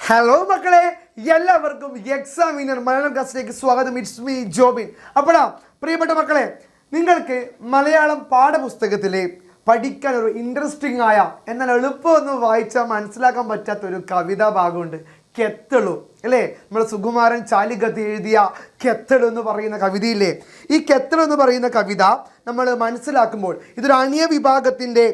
Hello മക്കളെ, എല്ലാവർക്കും examiner Malayalam ക്ലാസ്സിലേക്ക് സ്വാഗതം. It's me Jobin. അപ്പോഴാ പ്രിയപ്പെട്ട മക്കളെ, നിങ്ങൾക്ക് മലയാളം പാഠപുസ്തകത്തിലെ പഠിക്കാൻ ഒരു ഇൻട്രസ്റ്റിംഗ് ആയ എന്നാൽ എളുപ്പമൊന്നും വായിച്ചാൽ മനസ്സിലാക്കാൻ പറ്റാത്തൊരു കവിതാ ഭാഗമുണ്ട്. കെത്തളു അല്ലേ? നമ്മുടെ സുകുമാരൻ ചാലികത്ത് എഴുതിയ കെത്തളു എന്ന് പറയുന്ന കവിതയില്ലേ, ഈ കെത്തളു എന്ന് പറയുന്ന കവിത നമ്മൾ മനസ്സിലാക്കുമ്പോൾ ഇതൊരു അണിയ വിഭാഗത്തിൻ്റെ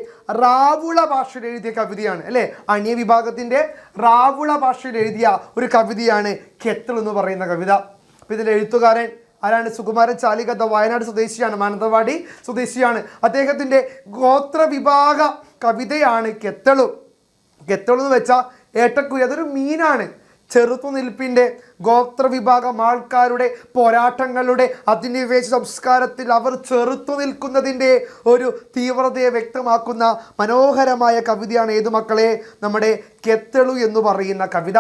റാവുള ഭാഷയിൽ എഴുതിയ കവിതയാണ് അല്ലേ? അണിയ വിഭാഗത്തിൻ്റെ റാവുള ഭാഷയിൽ എഴുതിയ ഒരു കവിതയാണ് കെത്തളു എന്ന് പറയുന്ന കവിത. അപ്പോൾ ഇതിൻ്റെ എഴുത്തുകാരൻ ആരാണ്? സുകുമാരൻ ചാലികത്ത്, വയനാട് സ്വദേശിയാണ്, മാനന്തവാടി സ്വദേശിയാണ്. അദ്ദേഹത്തിൻ്റെ ഗോത്രവിഭാഗ കവിതയാണ് കെത്തളു. കെത്തളു എന്ന് വെച്ചാൽ ഏട്ടക്കുരി, അതൊരു മീനാണ്. ചെറുത്തുനിൽപ്പിൻ്റെ ഗോത്രവിഭാഗം ആൾക്കാരുടെ പോരാട്ടങ്ങളുടെ അധിനിവേശ സംസ്കാരത്തിൽ അവർ ചെറുത്തു നിൽക്കുന്നതിൻ്റെ ഒരു തീവ്രതയെ വ്യക്തമാക്കുന്ന മനോഹരമായ കവിതയാണ് ഏതു മക്കളെ? നമ്മുടെ കെത്തളു എന്ന് പറയുന്ന കവിത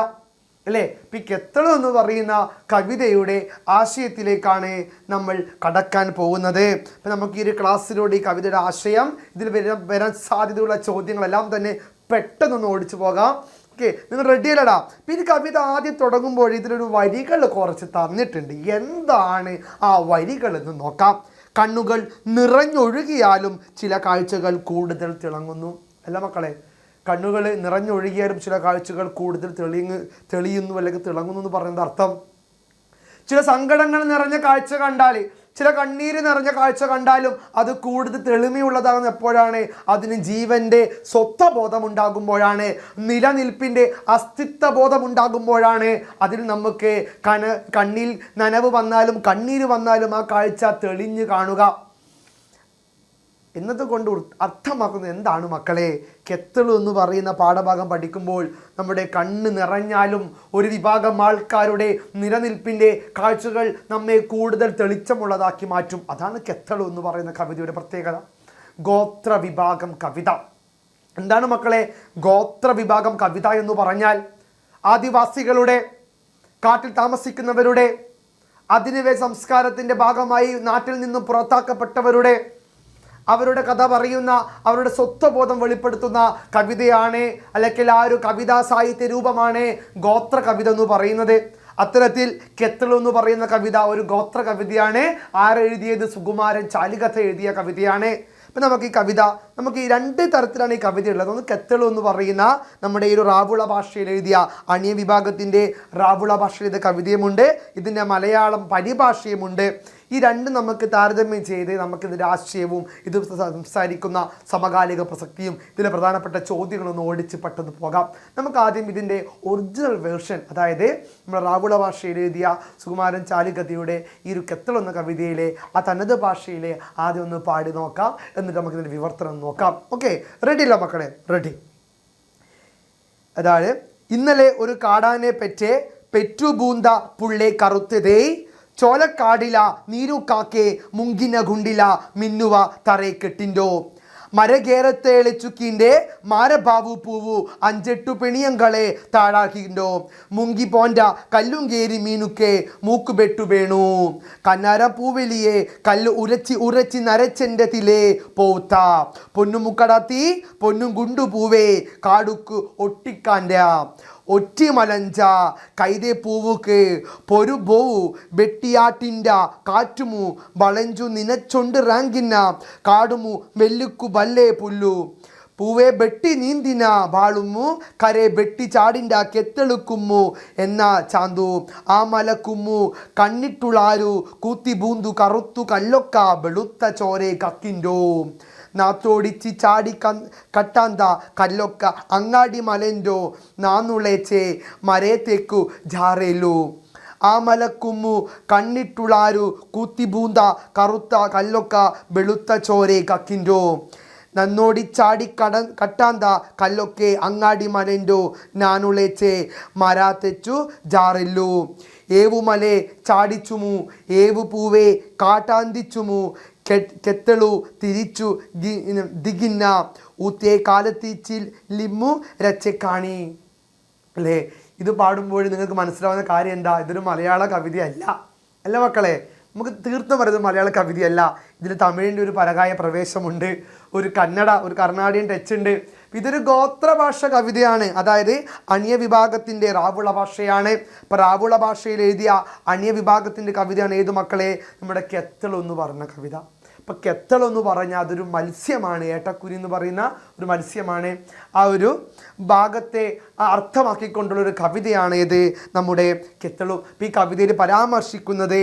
അല്ലേ? ഈ കെത്തളു എന്ന് പറയുന്ന കവിതയുടെ ആശയത്തിലേക്കാണ് നമ്മൾ കടക്കാൻ പോകുന്നത്. അപ്പം നമുക്ക് ഈ ഒരു ക്ലാസ്സിലൂടെ ഈ കവിതയുടെ ആശയം, ഇതിൽ വരാൻ സാധ്യതയുള്ള ചോദ്യങ്ങളെല്ലാം തന്നെ പെട്ടെന്നൊന്ന് ഓടിച്ചു പോകാം. ഓക്കെ, നിങ്ങൾ റെഡി അല്ലടാ? പിന്നെ കവിത ആദ്യം തുടങ്ങുമ്പോൾ ഇതിലൊരു വരികൾ കുറച്ച് തന്നിട്ടുണ്ട്. എന്താണ് ആ വരികൾ എന്ന് നോക്കാം. കണ്ണുകൾ നിറഞ്ഞൊഴുകിയാലും ചില കാഴ്ചകൾ കൂടുതൽ തിളങ്ങുന്നു. അല്ല മക്കളെ, കണ്ണുകൾ നിറഞ്ഞൊഴുകിയാലും ചില കാഴ്ചകൾ കൂടുതൽ തെളിയുന്നു അല്ലെങ്കിൽ തിളങ്ങുന്നു എന്ന് പറയുന്നത് അർത്ഥം, ചില സങ്കടങ്ങൾ നിറഞ്ഞ കാഴ്ച കണ്ടാൽ, ചില കണ്ണീര് നിറഞ്ഞ കാഴ്ച കണ്ടാലും അത് കൂടുതൽ തെളിമയുള്ളതാകുന്ന എപ്പോഴാണ്? അതിന് ജീവൻ്റെ സ്വത്വബോധം ഉണ്ടാകുമ്പോഴാണ്, നിലനിൽപ്പിൻ്റെ അസ്തിത്വ ബോധം ഉണ്ടാകുമ്പോഴാണ്. അതിൽ നമുക്ക് കണ്ണിൽ നനവ് വന്നാലും കണ്ണീര് വന്നാലും ആ കാഴ്ച തെളിഞ്ഞു കാണുക. എന്നതുകൊണ്ട് അർത്ഥമാക്കുന്നത് എന്താണ് മക്കളെ? കെത്തളു എന്ന് പറയുന്ന പാഠഭാഗം പഠിക്കുമ്പോൾ നമ്മുടെ കണ്ണ് നിറഞ്ഞാലും ഒരു വിഭാഗം ആൾക്കാരുടെ നിലനിൽപ്പിൻ്റെ കാഴ്ചകൾ നമ്മെ കൂടുതൽ തെളിച്ചമുള്ളതാക്കി മാറ്റും. അതാണ് കെത്തളു എന്ന് പറയുന്ന കവിതയുടെ പ്രത്യേകത. ഗോത്രവിഭാഗം കവിത എന്താണ് മക്കളെ? ഗോത്രവിഭാഗം കവിത എന്ന് പറഞ്ഞാൽ ആദിവാസികളുടെ, കാട്ടിൽ താമസിക്കുന്നവരുടെ, അധിനിവേശ സംസ്കാരത്തിൻ്റെ ഭാഗമായി നാട്ടിൽ നിന്നും പുറത്താക്കപ്പെട്ടവരുടെ, അവരുടെ കഥ പറയുന്ന, അവരുടെ സ്വത്വബോധം വെളിപ്പെടുത്തുന്ന കവിതയാണ്, അല്ലെങ്കിൽ ആ ഒരു കവിതാ സാഹിത്യ രൂപമാണ് ഗോത്ര കവിത എന്ന് പറയുന്നത്. അത്തരത്തിൽ കെത്തളു എന്ന് പറയുന്ന കവിത ഒരു ഗോത്ര കവിതയാണ്. ആരെഴുതിയത്? സുകുമാരൻ ചാലികത്ത് എഴുതിയ കവിതയാണ്. അപ്പം നമുക്ക് ഈ രണ്ട് തരത്തിലാണ് ഈ കവിത ഉള്ളത്. ഒന്ന് കെത്തളു എന്ന് പറയുന്ന നമ്മുടെ ഈ ഒരു റാവുള ഭാഷയിൽ എഴുതിയ അണിയ വിഭാഗത്തിൻ്റെ റാവുള ഭാഷയിൽ എഴുതിയ കവിതയുമുണ്ട്, ഇതിൻ്റെ മലയാളം പരിഭാഷയുമുണ്ട്. ഈ രണ്ടും നമുക്ക് താരതമ്യം ചെയ്ത് നമുക്കിതിൻ്റെ ആശയവും ഇത് സംസാരിക്കുന്ന സമകാലിക പ്രസക്തിയും ഇതിലെ പ്രധാനപ്പെട്ട ചോദ്യങ്ങളൊന്ന് ഓടിച്ച് പെട്ടെന്ന് പോകാം. നമുക്ക് ആദ്യം ഇതിൻ്റെ ഒറിജിനൽ വേർഷൻ, അതായത് നമ്മുടെ റാവുള ഭാഷയിൽ എഴുതിയ സുകുമാരൻ ചാലികതയുടെ ഈ ഒരു കെത്തളു എന്ന കവിതയിലെ ആ തനത് ഭാഷയിലെ ആദ്യം ഒന്ന് പാടി നോക്കാം. എന്നിട്ട് നമുക്കിതിൻ്റെ വിവർത്തനം നോക്കാം. ഓക്കെ, റെഡി അല്ല മക്കളെ? റെഡി. അതായത്, ഇന്നലെ ഒരു കാടാനെ പെറ്റുബൂന്ത പുള്ളേ കറുത്തതേ, ചോലക്കാടില നീരുക്കാക്കെ മുങ്കിന ഗുണ്ടില മിന്നുവ തറേ കെട്ടിൻഡോ, മരകേരത്തേളിച്ചുക്കിൻ്റെ മാരഭാവു പൂവു അഞ്ചെട്ടു പെണിയങ്കളെ താഴാക്കിണ്ടോ, മുങ്കി പോൻ്റെ കല്ലുങ്കേരി മീനുക്കെ മൂക്കുബെട്ടു വേണു, കന്നാര പൂവെളിയെ കല്ല് ഉരച്ചി നരച്ചെൻ്റെ തിലേ പോത്ത, പൊന്നുമുക്കടത്തി പൊന്നും ഗുണ്ടു പൂവേ കാടുക്ക് ഒട്ടിക്കാൻ്റെ, ഒറ്റി മലഞ്ച കൈതേ പൂവുക്ക് പൊരു ബോവു വെട്ടിയാട്ടിൻ്റെ കാറ്റുമു വളഞ്ചു നിനച്ചൊണ്ട് റാങ്കിന്ന കാടുമു വെല്ലുക്കു ബല്ലേ പുല്ലു, പൂവേ ബെട്ടി നീന്തിന ബാളുമു കരെ ബെട്ടി ചാടിൻ്റെ കെത്തെളുക്കുമ്മു എന്നാ ചാന്തു, ആ മലക്കുമ്മു കണ്ണിട്ടുളാരു കൂത്തി ബൂന്തു കറുത്തു കല്ലൊക്ക വെളുത്ത ചോരെ കക്കിൻഡോ, നാത്തോടിച്ച് ചാടി കട്ടാന്ത കല്ലൊക്ക അങ്ങാടി മലൻഡോ, നാന്നുളേച്ചേ മരേത്തേക്കു ജാറേലു, ആ മലക്കുമ്മു കണ്ണിട്ടുളാരു കൂത്തിബൂന്ത കറുത്ത കല്ലൊക്ക വെളുത്ത ചോരെ കക്കിൻഡോ, നന്നോടിച്ചാടി കട്ടാന്ത കല്ലൊക്കെ അങ്ങാടി മലൻഡോ, നാനുളേച്ചേ മരാത്തെച്ചു ജാറെല്ലു, ഏവുമലെ ചാടിച്ചുമു ഏവു പൂവേ കാട്ടാന്തിച്ചുമു കെത്തളു തിരിച്ചു ദിഗിന്ന ഊത്തേ കാലത്തിച്ചിൽ ലിമ്മു രച്ചക്കാണി. അല്ലേ? ഇത് പാടുമ്പോൾ നിങ്ങൾക്ക് മനസ്സിലാവുന്ന കാര്യം എന്താ? ഇതൊരു മലയാള കവിതയല്ല. അല്ല മക്കളെ? നമുക്ക് തീർത്തും പറയുന്നത് മലയാള കവിതയല്ല. ഇതിൽ തമിഴിൻ്റെ ഒരു പരകായ പ്രവേശമുണ്ട്, ഒരു കർണാടിയൻ ടച്ച് ഉണ്ട്, ഇതൊരു ഗോത്രഭാഷ കവിതയാണ്, അതായത് അന്യ വിഭാഗത്തിൻ്റെ റാവുള ഭാഷയാണ്. ഇപ്പം റാവുള ഭാഷയിൽ എഴുതിയ അന്യ വിഭാഗത്തിൻ്റെ കവിതയാണ് ഏത് മക്കളെ? നമ്മുടെ കെത്തൾ എന്ന് പറഞ്ഞ കവിത. ഇപ്പം കെത്തൾ എന്ന് പറഞ്ഞാൽ അതൊരു മത്സ്യമാണ്, ഏട്ടക്കുരി എന്ന് പറയുന്ന ഒരു മത്സ്യമാണ്. ആ ഒരു ഭാഗത്തെ അർത്ഥമാക്കിക്കൊണ്ടുള്ളൊരു കവിതയാണ് ഇത് നമ്മുടെ കെത്തളു. ഇപ്പം ഈ കവിതയിൽ പരാമർശിക്കുന്നത്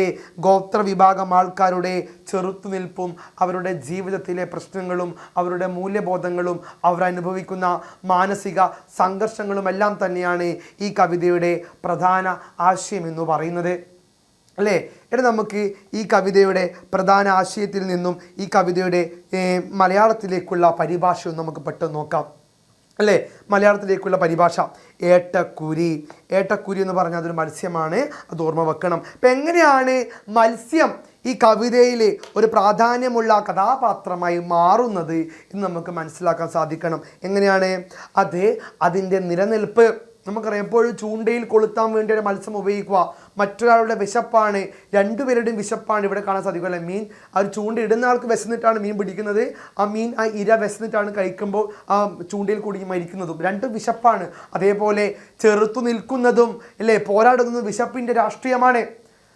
ഗോത്രവിഭാഗം ആൾക്കാരുടെ ചെറുത്തുനിൽപ്പും അവരുടെ ജീവിതത്തിലെ പ്രശ്നങ്ങളും അവരുടെ മൂല്യബോധങ്ങളും അവരനുഭവിക്കുന്ന മാനസിക സംഘർഷങ്ങളും എല്ലാം തന്നെയാണ് ഈ കവിതയുടെ പ്രധാന ആശയം എന്ന് പറയുന്നത്, അല്ലേ? ഇനി നമുക്ക് ഈ കവിതയുടെ പ്രധാന ആശയത്തിൽ നിന്നും ഈ കവിതയുടെ മലയാളത്തിലേക്കുള്ള പരിഭാഷ നമുക്ക് പെട്ടെന്ന് നോക്കാം, അല്ലേ? മലയാളത്തിലേക്കുള്ള പരിഭാഷ ഏട്ടക്കുരി. ഏട്ടക്കുരി എന്ന് പറഞ്ഞാൽ അതൊരു മത്സ്യമാണ്, അത് ഓർമ്മ വെക്കണം. അപ്പം എങ്ങനെയാണ് മത്സ്യം ഈ കവിതയിൽ ഒരു പ്രാധാന്യമുള്ള കഥാപാത്രമായി മാറുന്നത് എന്ന് നമുക്ക് മനസ്സിലാക്കാൻ സാധിക്കണം. എങ്ങനെയാണ് അത്? അതിൻ്റെ നിലനിൽപ്പ് നമുക്കറിയാം. എപ്പോഴും ചൂണ്ടയിൽ കൊളുത്താൻ വേണ്ടി ഒരു മത്സ്യം ഉപയോഗിക്കുക, മറ്റൊരാളുടെ വിശപ്പാണ്, രണ്ടുപേരുടെയും വിശപ്പാണ് ഇവിടെ കാണാൻ സാധിക്കും, അല്ലേ? മീൻ ആ ഒരു ചൂണ്ട ഇടുന്ന ആൾക്ക് വിശന്നിട്ടാണ് മീൻ പിടിക്കുന്നത്, ആ മീൻ ആ ഇര വിശന്നിട്ടാണ് കഴിക്കുമ്പോൾ ആ ചൂണ്ടയിൽ കുടുങ്ങി മരിക്കുന്നതും, രണ്ടും വിശപ്പാണ്. അതേപോലെ ചെറുത്തു നിൽക്കുന്നതും, അല്ലേ, പോരാടുന്നതും വിശപ്പിൻ്റെ രാഷ്ട്രീയമാണ്.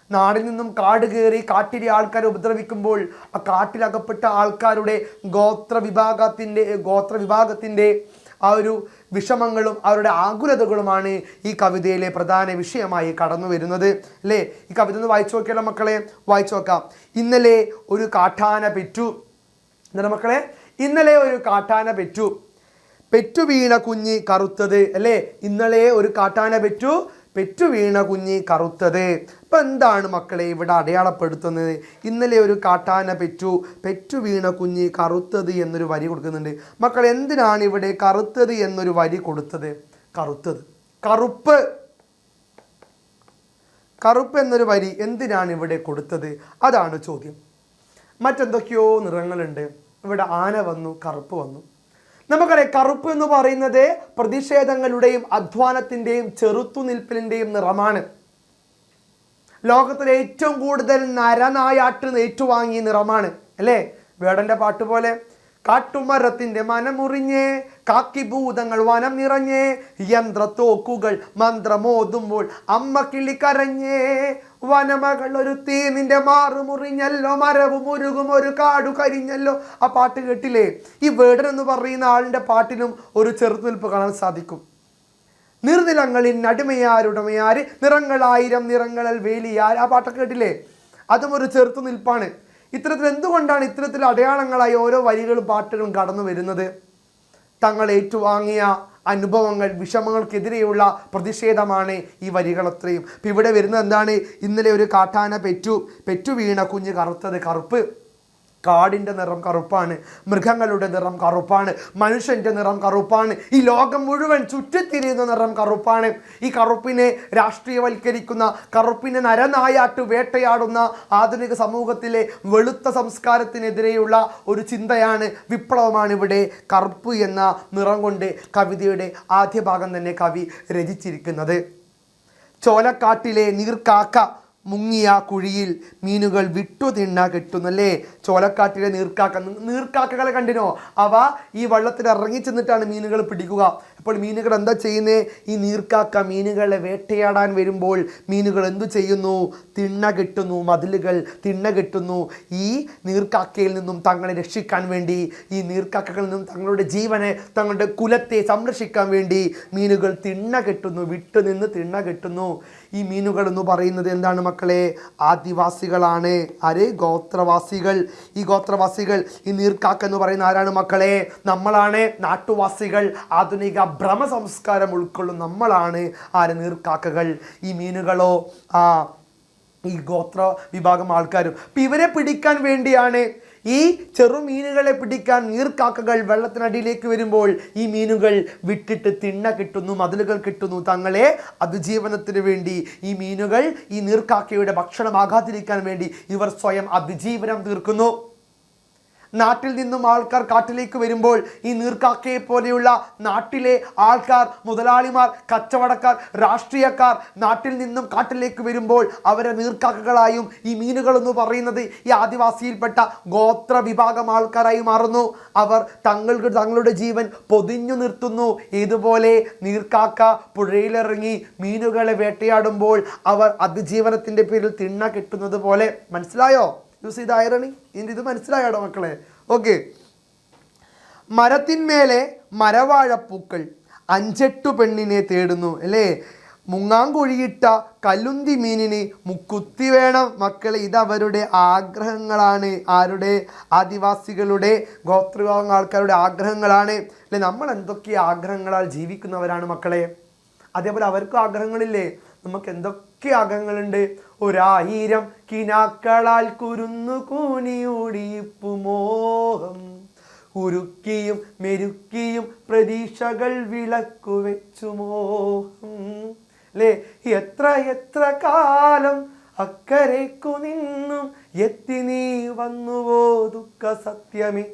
നാടിൽ നിന്നും കാട് കയറി കാട്ടിലെ ആൾക്കാരെ ഉപദ്രവിക്കുമ്പോൾ ആ കാട്ടിലകപ്പെട്ട ആൾക്കാരുടെ ഗോത്രവിഭാഗത്തിൻ്റെ ആ ഒരു വിഷമങ്ങളും അവരുടെ ആകുലതകളുമാണ് ഈ കവിതയിലെ പ്രധാന വിഷയമായി കടന്നു വരുന്നത്, അല്ലേ? ഈ കവിത ഒന്ന് വായിച്ചു നോക്കിയാലോ മക്കളെ? വായിച്ചു നോക്കാം. ഇന്നലെ ഒരു കാട്ടാന പെറ്റു. എന്താ മക്കളെ? ഇന്നലെ ഒരു കാട്ടാന പെറ്റു, പെറ്റു വീണ കുഞ്ഞ് കറുത്തത്, അല്ലേ? ഇന്നലെ ഒരു കാട്ടാന പെറ്റു, പെറ്റു വീണ കുഞ്ഞ് കറുത്തത്. അപ്പം എന്താണ് മക്കളെ ഇവിടെ അടയാളപ്പെടുത്തുന്നത്? ഇന്നലെ ഒരു കാട്ടാന പെറ്റു, പെറ്റു വീണ കുഞ്ഞ് കറുത്തത് എന്നൊരു വരി കൊടുക്കുന്നുണ്ട്. മക്കൾ എന്തിനാണ് ഇവിടെ കറുത്തത് എന്നൊരു വരി കൊടുത്തത്? കറുപ്പ് എന്നൊരു വരി എന്തിനാണ് ഇവിടെ കൊടുത്തത്? അതാണ് ചോദ്യം. മറ്റെന്തൊക്കെയോ നിറങ്ങളുണ്ട്, ഇവിടെ ആന വന്നു, കറുപ്പ് വന്നു. നമുക്കറിയാം കറുപ്പ് എന്ന് പറയുന്നത് പ്രതിഷേധങ്ങളുടെയും അധ്വാനത്തിൻ്റെയും ചെറുത്തുനിൽപ്പിൻ്റെയും നിറമാണ്. ലോകത്തിലെ ഏറ്റവും കൂടുതൽ നരനായാട്ട് ഏറ്റുവാങ്ങിയ നിറമാണ്, അല്ലേ? വേടൻ്റെ പാട്ട് പോലെ കാട്ടുമരത്തിൻ്റെ മനമുറിഞ്ഞേ, കാക്കിഭൂതങ്ങൾ വനം നിറഞ്ഞേ, യന്ത്രത്തോക്കുകൾ മന്ത്രമോതുമ്പോൾ അമ്മ കിളി കരഞ്ഞേ, വനമകൾ ഒരു തീ നിന്റെ മാറു മുറിഞ്ഞല്ലോ, മരവും ഉരുകും ഒരു കാടു കരിഞ്ഞല്ലോ. ആ പാട്ട് കേട്ടില്ലേ? ഈ വേടൻ എന്ന് പറയുന്ന ആളിൻ്റെ പാട്ടിലും ഒരു ചെറുത്തുനിൽപ്പ് കാണാൻ സാധിക്കും. നിർനിലങ്ങളിൽ അടിമയാരുടമയാര്, നിറങ്ങളായിരം നിറങ്ങളിൽ വേലിയാർ. ആ പാട്ടൊക്കെ കേട്ടില്ലേ? അതും ഒരു ചെറുത്തുനിൽപ്പാണ്. ഇത്തരത്തിൽ എന്തുകൊണ്ടാണ് ഇത്തരത്തിൽ അടയാളങ്ങളായി ഓരോ വരികളും പാട്ടുകളും കടന്നു വരുന്നത്? തങ്ങൾ ഏറ്റുവാങ്ങിയ അനുഭവങ്ങൾ, വിഷമങ്ങൾക്കെതിരെയുള്ള പ്രതിഷേധമാണ് ഈ വരികളത്രയും. ഇപ്പം ഇവിടെ വരുന്നത് എന്താണ്? ഇന്നലെ ഒരു കാട്ടാന പെറ്റു വീണ കുഞ്ഞ് കറുത്തത്. കറുപ്പ്, കാടിൻ്റെ നിറം കറുപ്പാണ്, മൃഗങ്ങളുടെ നിറം കറുപ്പാണ്, മനുഷ്യൻ്റെ നിറം കറുപ്പാണ്, ഈ ലോകം മുഴുവൻ ചുറ്റിത്തിരിയുന്ന നിറം കറുപ്പാണ്. ഈ കറുപ്പിനെ രാഷ്ട്രീയവൽക്കരിക്കുന്ന, കറുപ്പിനെ നരനായാട്ട് വേട്ടയാടുന്ന ആധുനിക സമൂഹത്തിലെ വെളുത്ത സംസ്കാരത്തിനെതിരെയുള്ള ഒരു ചിന്തയാണ്, വിപ്ലവമാണ് ഇവിടെ കറുപ്പ് എന്ന നിറം കൊണ്ട് കവിതയുടെ ആദ്യ ഭാഗം തന്നെ കവി രചിച്ചിരിക്കുന്നത്. ചോലക്കാട്ടിലെ നീർക്കാക്ക മുങ്ങിയ കുഴിയിൽ മീനുകൾ വിട്ടു തിണ്ണ കെട്ടുന്നല്ലേ? ചോലക്കാട്ടിലെ നീർക്കാക്കകളെ കണ്ടിനോ? അവ ഈ വെള്ളത്തിൽ ഇറങ്ങി ചെന്നിട്ടാണ് മീനുകൾ പിടിക്കുക. അപ്പോൾ മീനുകൾ എന്താ ചെയ്യുന്നത്? ഈ നീർക്കാക്ക മീനുകളെ വേട്ടയാടാൻ വരുമ്പോൾ മീനുകൾ എന്തു ചെയ്യുന്നു? തിണ്ണ കെട്ടുന്നു, മതിലുകൾ തിണ്ണ കെട്ടുന്നു. ഈ നീർക്കാക്കയിൽ നിന്നും തങ്ങളെ രക്ഷിക്കാൻ വേണ്ടി, ഈ നീർക്കാക്കകളിൽ നിന്നും തങ്ങളുടെ ജീവനെ, തങ്ങളുടെ കുലത്തെ സംരക്ഷിക്കാൻ വേണ്ടി മീനുകൾ തിണ്ണ കെട്ടുന്നു, വിട്ടുനിന്ന് തിണ്ണ കെട്ടുന്നു. ഈ മീനുകൾ എന്ന് പറയുന്നത് എന്താണ് മക്കളെ? ആദിവാസികളാണ്. ആര്? ഗോത്രവാസികൾ. ഈ ഗോത്രവാസികൾ, ഈ നീർക്കാക്ക എന്ന് പറയുന്ന ആരാണ് മക്കളെ? നമ്മളാണ്. നാട്ടുവാസികൾ, ആധുനിക ഭ്രമ സംസ്കാരം ഉൾക്കൊള്ളും നമ്മളാണ്. ആര്? നീർക്കാക്കകൾ. ഈ മീനുകളോ ഈ ഗോത്ര വിഭാഗം ആൾക്കാരും. അപ്പം ഇവരെ പിടിക്കാൻ വേണ്ടിയാണ്, ഈ ചെറുമീനുകളെ പിടിക്കാൻ നീർക്കാക്കകൾ വെള്ളത്തിനടിയിലേക്ക് വരുമ്പോൾ ഈ മീനുകൾ വിട്ടിട്ട് തിണ്ണ കിട്ടുന്നു, മതിലുകൾ കിട്ടുന്നു. തങ്ങളെ അതിജീവനത്തിന് വേണ്ടി ഈ മീനുകൾ ഈ നീർക്കാക്കയുടെ ഭക്ഷണമാകാതിരിക്കാൻ വേണ്ടി ഇവർ സ്വയം അതിജീവനം തീർക്കുന്നു. നാട്ടിൽ നിന്നും ആൾക്കാർ കാട്ടിലേക്ക് വരുമ്പോൾ ഈ നീർക്കാക്കയെ പോലെയുള്ള നാട്ടിലെ ആൾക്കാർ, മുതലാളിമാർ, കച്ചവടക്കാർ, രാഷ്ട്രീയക്കാർ നാട്ടിൽ നിന്നും കാട്ടിലേക്ക് വരുമ്പോൾ അവരെ നീർക്കാക്കകളായും ഈ മീനുകൾ എന്ന് പറയുന്നത് ഈ ആദിവാസിയിൽപ്പെട്ട ഗോത്ര വിഭാഗം ആൾക്കാരായി മാറുന്നു. അവർ തങ്ങളുടെ ജീവൻ പൊതിഞ്ഞു നിർത്തുന്നു. ഇതുപോലെ നീർക്കാക്ക പുഴയിലിറങ്ങി മീനുകളെ വേട്ടയാടുമ്പോൾ അവർ അതിജീവനത്തിൻ്റെ പേരിൽ തിണ്ണ കെട്ടുന്നത് പോലെ. മനസ്സിലായോ? യൂസ് ചെയ്ത ഐറണി ഇത് മനസ്സിലായോ മക്കളെ? ഓക്കെ. മരത്തിന്മേലെ മരവാഴപ്പൂക്കൾ 5-8 പെണ്ണിനെ തേടുന്നു അല്ലേ? മുങ്ങാങ്കുഴിയിട്ട കല്ലുന്തി മീനിന് മുക്കുത്തി വേണം. മക്കളെ, ഇതവരുടെ ആഗ്രഹങ്ങളാണ്. ആരുടെ? ആദിവാസികളുടെ ഗോത്രവിഭാഗം ആൾക്കാരുടെ ആഗ്രഹങ്ങളാണ് അല്ലെ? നമ്മൾ എന്തൊക്കെ ആഗ്രഹങ്ങളാൽ ജീവിക്കുന്നവരാണ് മക്കളെ. അതേപോലെ അവർക്കും ആഗ്രഹങ്ങളില്ലേ? നമുക്ക് എന്തൊക്കെ ആഗ്രഹങ്ങളുണ്ട്. 1000 കിനാക്കളാൽ കുരുന്നു കൂനിയൂടിയിപ്പു മോഹം, ഉരുക്കിയും മെരുക്കിയും പ്രതീക്ഷകൾ വിളക്കു വെച്ചു മോഹം അല്ലേ? എത്ര എത്ര കാലം അക്കരയ്ക്കു നിന്നും എത്തി നീ വന്നുവോ ദുഃഖ സത്യമേ.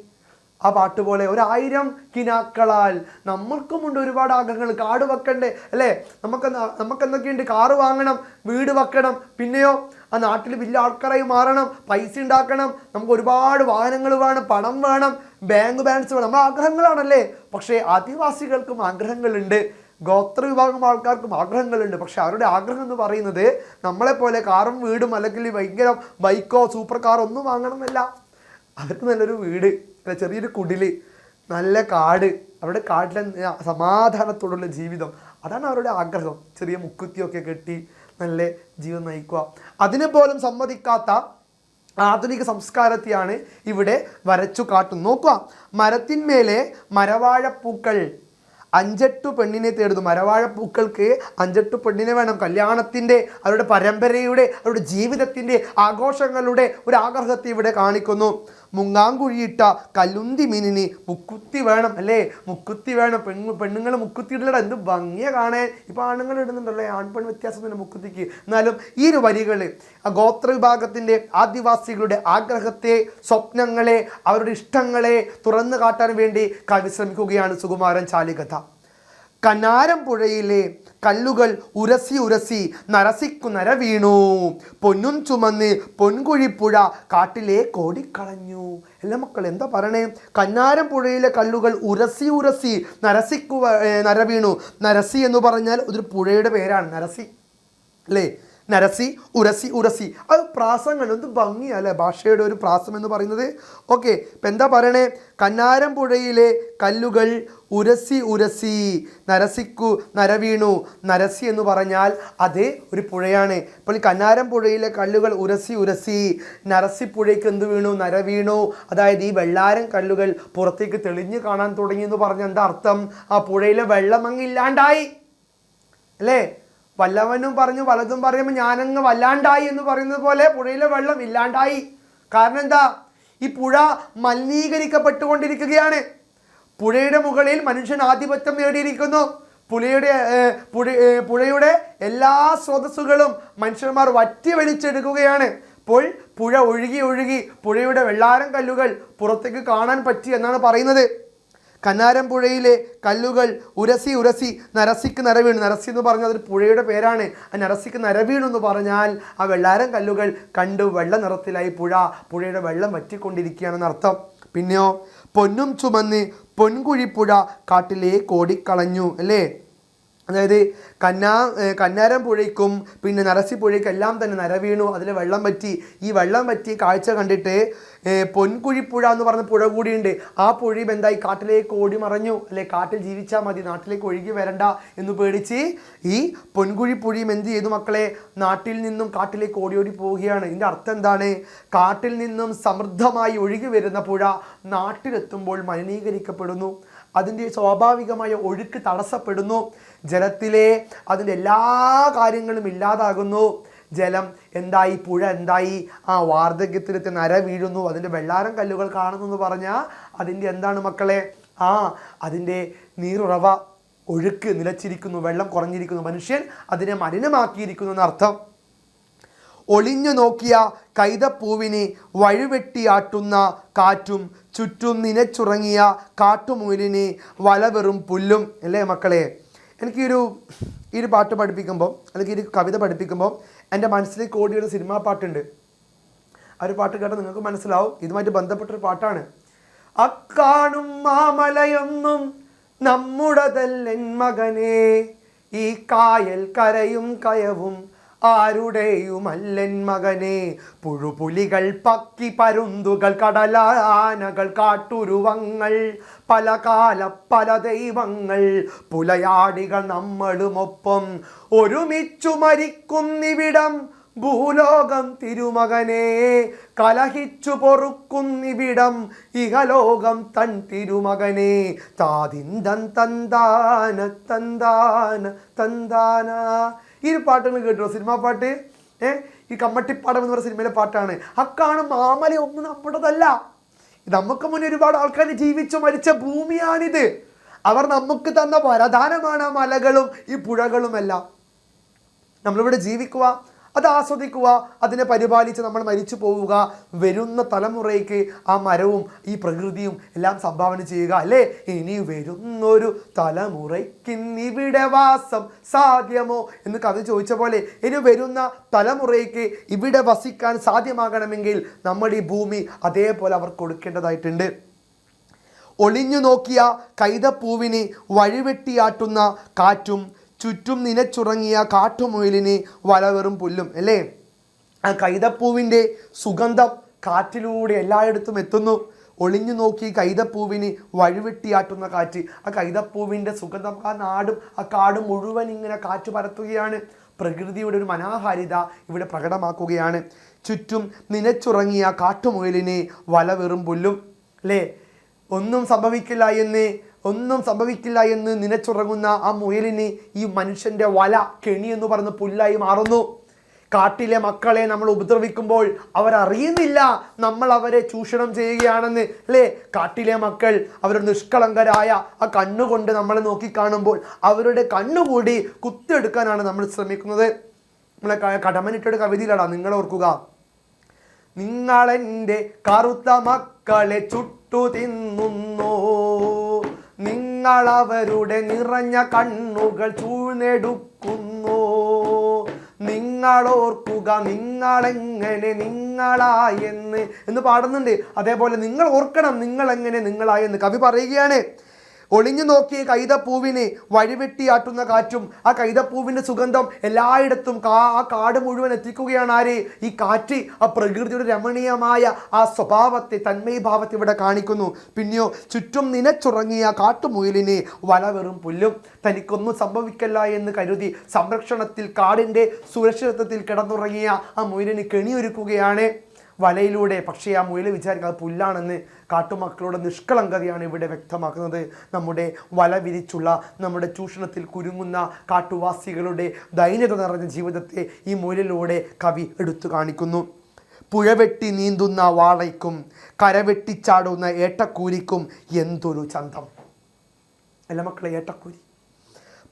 ആ പാട്ട് പോലെ 1000 കിനാക്കളാൽ. നമ്മൾക്കുമുണ്ട് ഒരുപാട് ആഗ്രഹങ്ങൾ. കാട് വെക്കണ്ടേ അല്ലേ? നമുക്ക് എന്തൊക്കെയുണ്ട്? കാറ് വാങ്ങണം, വീട് വെക്കണം, പിന്നെയോ ആ നാട്ടിൽ വലിയ ആൾക്കാരായി മാറണം, പൈസ ഉണ്ടാക്കണം, നമുക്ക് ഒരുപാട് വാഹനങ്ങൾ വേണം, പണം വേണം, ബാങ്ക് ബാലൻസ് വേണം. നമ്മുടെ ആഗ്രഹങ്ങളാണല്ലേ. പക്ഷേ ആദിവാസികൾക്കും ആഗ്രഹങ്ങളുണ്ട്, ഗോത്രവിഭാഗം ആൾക്കാർക്കും ആഗ്രഹങ്ങളുണ്ട്. പക്ഷെ അവരുടെ ആഗ്രഹം എന്ന് പറയുന്നത് നമ്മളെപ്പോലെ കാറും വീടും അല്ലെങ്കിൽ ഭയങ്കര ബൈക്കോ സൂപ്പർ കാറോ ഒന്നും വാങ്ങണമെന്നല്ല. അവർക്ക് നല്ലൊരു വീട്, ചെറിയൊരു കുടില്, നല്ല കാട്, അവരുടെ കാട്ടിലെ സമാധാനത്തോടുള്ള ജീവിതം, അതാണ് അവരുടെ ആഗ്രഹം. ചെറിയ മുക്കുത്തിയൊക്കെ കെട്ടി നല്ല ജീവിതം നയിക്കുക. അതിനെ പോലും സമ്മതിക്കാത്ത ആധുനിക സംസ്കാരത്തെയാണ് ഇവിടെ വരച്ചു കാട്ടുന്നു. നോക്കുക, മരത്തിന്മേലെ മരവാഴപ്പൂക്കൾ 5-8 പെണ്ണിനെ തേടുന്നു. മരവാഴപ്പൂക്കൾക്ക് 5-8 പെണ്ണിനെ വേണം. കല്യാണത്തിൻ്റെ, അവരുടെ പരമ്പരയുടെ, അവരുടെ ജീവിതത്തിൻ്റെ, ആഘോഷങ്ങളുടെ ഒരു ആഗ്രഹത്തെ ഇവിടെ കാണിക്കുന്നു. മുങ്ങാങ്കുഴിയിട്ട കല്ലുന്തി മീനിന് മുക്കുത്തി വേണം അല്ലേ? മുക്കുത്തി വേണം. പെണ്ണുങ്ങൾ മുക്കുത്തി ഇടലട എന്ത് ഭംഗിയെ കാണാൻ. ഇപ്പോൾ ആണുങ്ങൾ ഇടുന്നുണ്ടല്ലേ, ആൺപെൺ വ്യത്യാസമൊന്നുമില്ല മുക്കുത്തിക്ക്. എന്നാലും ഈ ഒരു വരികൾ ആ ഗോത്രവിഭാഗത്തിൻ്റെ ആദിവാസികളുടെ ആഗ്രഹത്തെ, സ്വപ്നങ്ങളെ, അവരുടെ ഇഷ്ടങ്ങളെ തുറന്നു കാട്ടാൻ വേണ്ടി കവി ശ്രമിക്കുകയാണ് സുകുമാരൻ ചാലികഥ. കനാരം പുഴയിലെ കല്ലുകൾ ഉരസി ഉരസി നരസിക്കു നര വീണു, പൊന്നും ചുമന്ന് പൊൻകുഴിപ്പുഴ കാട്ടിലെ കോടിക്കളഞ്ഞു. എല്ലാ മക്കൾ എന്താ പറയണേ? കന്നാരം പുഴയിലെ കല്ലുകൾ ഉരസി ഉരസി നര വീണു. നരസി എന്ന് പറഞ്ഞാൽ ഒരു പുഴയുടെ പേരാണ് നരസി അല്ലേ? നരസി, ഉരസി, ഉരസി, അത് പ്രാസങ്ങൾ. എന്ത് ഭംഗിയല്ലേ ഭാഷയുടെ ഒരു പ്രാസം എന്ന് പറയുന്നത്. ഓക്കെ, ഇപ്പം എന്താ പറയണേ? കന്നാരം പുഴയിലെ കല്ലുകൾ ഉരസി ഉരസി നരസിക്കു നരവീണു. നരസി എന്ന് പറഞ്ഞാൽ അത് ഒരു പുഴയാണ്. ഇപ്പോൾ ഈ കന്നാരം പുഴയിലെ കല്ലുകൾ ഉരസി ഉരസി നരസിപ്പുഴയ്ക്ക് എന്ത് വീണു? നരവീണു. അതായത് ഈ വെള്ളാരം കല്ലുകൾ പുറത്തേക്ക് തെളിഞ്ഞു കാണാൻ തുടങ്ങി എന്ന് പറഞ്ഞ എന്താ അർത്ഥം? ആ പുഴയിലെ വെള്ളം അങ്ങ് ഇല്ലാണ്ടായി അല്ലേ? വല്ലവനും പറഞ്ഞു വലതും പറയുമ്പോൾ ഞാനങ്ങ് വല്ലാണ്ടായി എന്ന് പറയുന്നത് പോലെ പുഴയിലെ വെള്ളം ഇല്ലാണ്ടായി. കാരണം എന്താ? ഈ പുഴ മലിനീകരിക്കപ്പെട്ടുകൊണ്ടിരിക്കുകയാണ്. പുഴയുടെ മുകളിൽ മനുഷ്യൻ ആധിപത്യം നേടിയിരിക്കുന്നു. പുഴയുടെ എല്ലാ സ്രോതസ്സുകളും മനുഷ്യന്മാർ വറ്റി വലിച്ചെടുക്കുകയാണ്. അപ്പോൾ പുഴ ഒഴുകി ഒഴുകി പുഴയുടെ വെള്ളാരം കല്ലുകൾ പുറത്തേക്ക് കാണാൻ പറ്റി എന്നാണ് പറയുന്നത്. കന്നാരം പുഴയിലെ കല്ലുകൾ ഉരസി ഉരസി നരസിക്ക് നരവീണു. നരസി എന്ന് പറഞ്ഞാൽ അതൊരു പുഴയുടെ പേരാണ്. ആ നരസിക്ക് നരവീണു എന്ന് പറഞ്ഞാൽ ആ വെള്ളാരം കല്ലുകൾ കണ്ടു വെള്ള നിറത്തിലായി പുഴയുടെ വെള്ളം വറ്റിക്കൊണ്ടിരിക്കുകയാണെന്ന് അർത്ഥം. പിന്നെയോ പൊന്നും ചുമന്ന് പൊൻകുഴിപ്പുഴ കാട്ടിലെ കോടിക്കളഞ്ഞു അല്ലേ? അതായത് കന്നാരം പുഴയ്ക്കും പിന്നെ നരസി പുഴയ്ക്കും എല്ലാം തന്നെ നരവീണു, അതിൽ വെള്ളം പറ്റി. ഈ വെള്ളം പറ്റി കാഴ്ച കണ്ടിട്ട് പൊൻകുഴിപ്പുഴ എന്ന് പറഞ്ഞ പുഴ കൂടിയുണ്ട്. ആ പുഴയും എന്തായി? കാട്ടിലേക്ക് ഓടി മറഞ്ഞു അല്ലെ? കാട്ടിൽ ജീവിച്ചാൽ മതി, നാട്ടിലേക്ക് ഒഴുകി വരണ്ട എന്ന് പേടിച്ച് ഈ പൊൻകുഴിപ്പുഴയും എന്ത് ചെയ്തു മക്കളെ? നാട്ടിൽ നിന്നും കാട്ടിലേക്ക് ഓടി ഓടി പോവുകയാണ്. ഇതിൻ്റെ അർത്ഥം എന്താണ്? കാട്ടിൽ നിന്നും സമൃദ്ധമായി ഒഴുകി വരുന്ന പുഴ നാട്ടിലെത്തുമ്പോൾ മലിനീകരിക്കപ്പെടുന്നു. അതിൻ്റെ സ്വാഭാവികമായ ഒഴുക്ക് തടസ്സപ്പെടുന്നു. ജലത്തിലെ അതിൻ്റെ എല്ലാ കാര്യങ്ങളും ഇല്ലാതാകുന്നു. ജലം എന്തായി? പുഴ എന്തായി? ആ വാർദ്ധക്യത്തിലെത്തി നര വീഴുന്നു. അതിൻ്റെ വെള്ളാരം കല്ലുകൾ കാണുന്നു എന്ന് പറഞ്ഞാൽ അതിൻ്റെ എന്താണ് മക്കളെ? അതിൻ്റെ നീരുറവ, ഒഴുക്ക് നിലച്ചിരിക്കുന്നു, വെള്ളം കുറഞ്ഞിരിക്കുന്നു. മനുഷ്യൻ അതിനെ മലിനമാക്കിയിരിക്കുന്നു എന്നർത്ഥം. ഒളിഞ്ഞു നോക്കിയ കൈതപ്പൂവിന് വഴിവെട്ടിയാട്ടുന്ന കാറ്റും ചുറ്റും നിനച്ചുറങ്ങിയ കാട്ടുമുയലിന് വല വെറും പുല്ലും. അല്ലേ മക്കളെ, എനിക്ക് ഈ ഒരു പാട്ട് പഠിപ്പിക്കുമ്പോൾ അല്ലെങ്കിൽ ഈ ഒരു കവിത പഠിപ്പിക്കുമ്പോൾ എൻ്റെ മനസ്സിലേക്ക് ഓടിയൊരു സിനിമാ പാട്ടുണ്ട്. ആ ഒരു പാട്ട് കേട്ടാൽ നിങ്ങൾക്ക് മനസ്സിലാവും ഇതുമായിട്ട് ബന്ധപ്പെട്ടൊരു പാട്ടാണ്. അക്കാണും മാമലയൊന്നും നമ്മുടതല്ലൻ മകനെ, ഈ കായൽ കരയും കയവും ആരുടെയുമല്ലൻ മകനെ. പുഴുപുലികൾ പക്കി പരുന്തുകൾ കടലാനകൾ കാട്ടുരുവങ്ങൾ പല കാല പല ദൈവങ്ങൾ പുലയാടികൾ നമ്മളുമൊപ്പം ഒരുമിച്ചു മരിക്കുന്നിവിടം ഭൂലോകം തിരുമകനെ. കലഹിച്ചു പൊറുക്കുന്നിവിടം ഇഹലോകം തൻ തിരുമകനെ. താതിന്തൻ തന്താന തന്താന തന്താന. ഈ ഒരു പാട്ടുകൾ കേട്ടോ, സിനിമാ പാട്ട്. ഈ കമ്മട്ടിപ്പാടം എന്ന് പറയുന്ന സിനിമയിലെ പാട്ടാണ്. അക്കാണും മാമല ഒന്നും നമ്മുടേതല്ല. നമുക്ക് മുന്നേ ഒരുപാട് ആൾക്കാർ ജീവിച്ചു മരിച്ച ഭൂമിയാണിത്. അവർ നമുക്ക് തന്ന വരദാനമാണ് ആ മലകളും ഈ പുഴകളുമെല്ലാം. നമ്മളിവിടെ ജീവിക്കുക, അത് ആസ്വദിക്കുക, അതിനെ പരിപാലിച്ച് നമ്മൾ മരിച്ചു പോവുക, വരുന്ന തലമുറയ്ക്ക് ആ മരവും ഈ പ്രകൃതിയും എല്ലാം സംഭാവന ചെയ്യുക. അല്ലേ, ഇനി വരുന്നൊരു തലമുറയ്ക്കിന്നിവിടെ വാസം സാധ്യമോ എന്ന് കവി ചോദിച്ച പോലെ ഇനി വരുന്ന തലമുറയ്ക്ക് ഇവിടെ വസിക്കാൻ സാധ്യമാകണമെങ്കിൽ നമ്മുടെ ഈ ഭൂമി അതേപോലെ അവർ കൊടുക്കേണ്ടതായിട്ടുണ്ട്. ഒളിഞ്ഞു നോക്കിയ കൈതപ്പൂവിന് വഴിവെട്ടിയാട്ടുന്ന കാറ്റും ചുറ്റും നിനച്ചുറങ്ങിയ കാട്ടുമുയലിന് വലവെറും പുല്ലും. അല്ലേ, ആ കൈതപ്പൂവിൻ്റെ സുഗന്ധം കാറ്റിലൂടെ എല്ലായിടത്തും എത്തുന്നു. ഒളിഞ്ഞു നോക്കി കൈതപ്പൂവിന് വഴിവെട്ടിയാട്ടുന്ന കാറ്റ്, ആ കൈതപ്പൂവിൻ്റെ സുഗന്ധം ആ നാടും ആ കാടും മുഴുവൻ ഇങ്ങനെ കാറ്റ് പരത്തുകയാണ്. പ്രകൃതിയുടെ ഒരു മനോഹാരിത ഇവിടെ പ്രകടമാക്കുകയാണ്. ചുറ്റും നിനച്ചുറങ്ങിയ കാട്ടുമുയലിന് വലവെറും പുല്ലും. അല്ലേ, ഒന്നും സംഭവിക്കില്ല എന്ന് നിനച്ചുറങ്ങുന്ന ആ മുയലിന് ഈ മനുഷ്യൻ്റെ വല കെണി എന്ന് പറയുന്ന പുല്ലായി മാറുന്നു. കാട്ടിലെ മക്കളെ നമ്മൾ ഉപദ്രവിക്കുമ്പോൾ അവരറിയുന്നില്ല നമ്മൾ അവരെ ചൂഷണം ചെയ്യുകയാണെന്ന്. അല്ലേ, കാട്ടിലെ മക്കൾ അവരുടെ നിഷ്കളങ്കരായ ആ കണ്ണുകൊണ്ട് നമ്മളെ നോക്കിക്കാണുമ്പോൾ അവരുടെ കണ്ണുകൂടി കുത്തിയെടുക്കാനാണ് നമ്മൾ ശ്രമിക്കുന്നത്. നമ്മളെ കടമനിട്ടൊരു കവിതയിലാടാ, നിങ്ങൾ ഓർക്കുക. നിങ്ങളെൻ്റെ കറുത്ത മക്കളെ ചുട്ടു തിന്നുന്നു, നിങ്ങളവരുടെ നിറഞ്ഞ കണ്ണുകൾ ചൂഴ്ന്നെടുക്കുന്നു. നിങ്ങളോർക്കുക നിങ്ങളെങ്ങനെ നിങ്ങളായെന്ന് എന്ന് പാടുന്നുണ്ട്. അതേപോലെ നിങ്ങൾ ഓർക്കണം നിങ്ങളെങ്ങനെ നിങ്ങളായെന്ന് കവി പറയുകയാണ്. ഒളിഞ്ഞു നോക്കിയ കൈതപ്പൂവിന് വഴിവെട്ടിയാട്ടുന്ന കാറ്റും ആ കൈതപ്പൂവിൻ്റെ സുഗന്ധം എല്ലായിടത്തും ആ കാട് മുഴുവൻ എത്തിക്കുകയാണ്. ആര്? ഈ കാറ്റ് ആ പ്രകൃതിയുടെ രമണീയമായ ആ സ്വഭാവത്തെ, തന്മയഭാവത്തെ ഇവിടെ കാണിക്കുന്നു. പിന്നെയോ ചുറ്റും നിനച്ചുറങ്ങിയ കാട്ടുമുയലിന് വല വെറും പുല്ലും. തനിക്കൊന്നും സംഭവിക്കല്ല എന്ന് കരുതി സംരക്ഷണത്തിൽ കാടിൻ്റെ സുരക്ഷിതത്വത്തിൽ കിടന്നുറങ്ങിയ ആ മുയലിന് കെണിയൊരുക്കുകയാണ് വലയിലൂടെ. പക്ഷേ ആ മുയൽ വിചാരിക്കുക അത് പുല്ലാണെന്ന്. കാട്ടുമക്കളുടെ നിഷ്കളങ്കതയാണ് ഇവിടെ വ്യക്തമാക്കുന്നത്. നമ്മുടെ വല വിരിച്ചുള്ള നമ്മുടെ ചൂഷണത്തിൽ കുരുങ്ങുന്ന കാട്ടുവാസികളുടെ ദൈന്യത നിറഞ്ഞ ജീവിതത്തെ ഈ മുയലിലൂടെ കവി എടുത്തു കാണിക്കുന്നു. പുഴവെട്ടി നീന്തുന്ന വാളയ്ക്കും കരവെട്ടിച്ചാടുന്ന ഏട്ടക്കൂരിക്കും എന്തൊരു ചന്തം. അല്ല മക്കളെ, ഏട്ടക്കൂരി,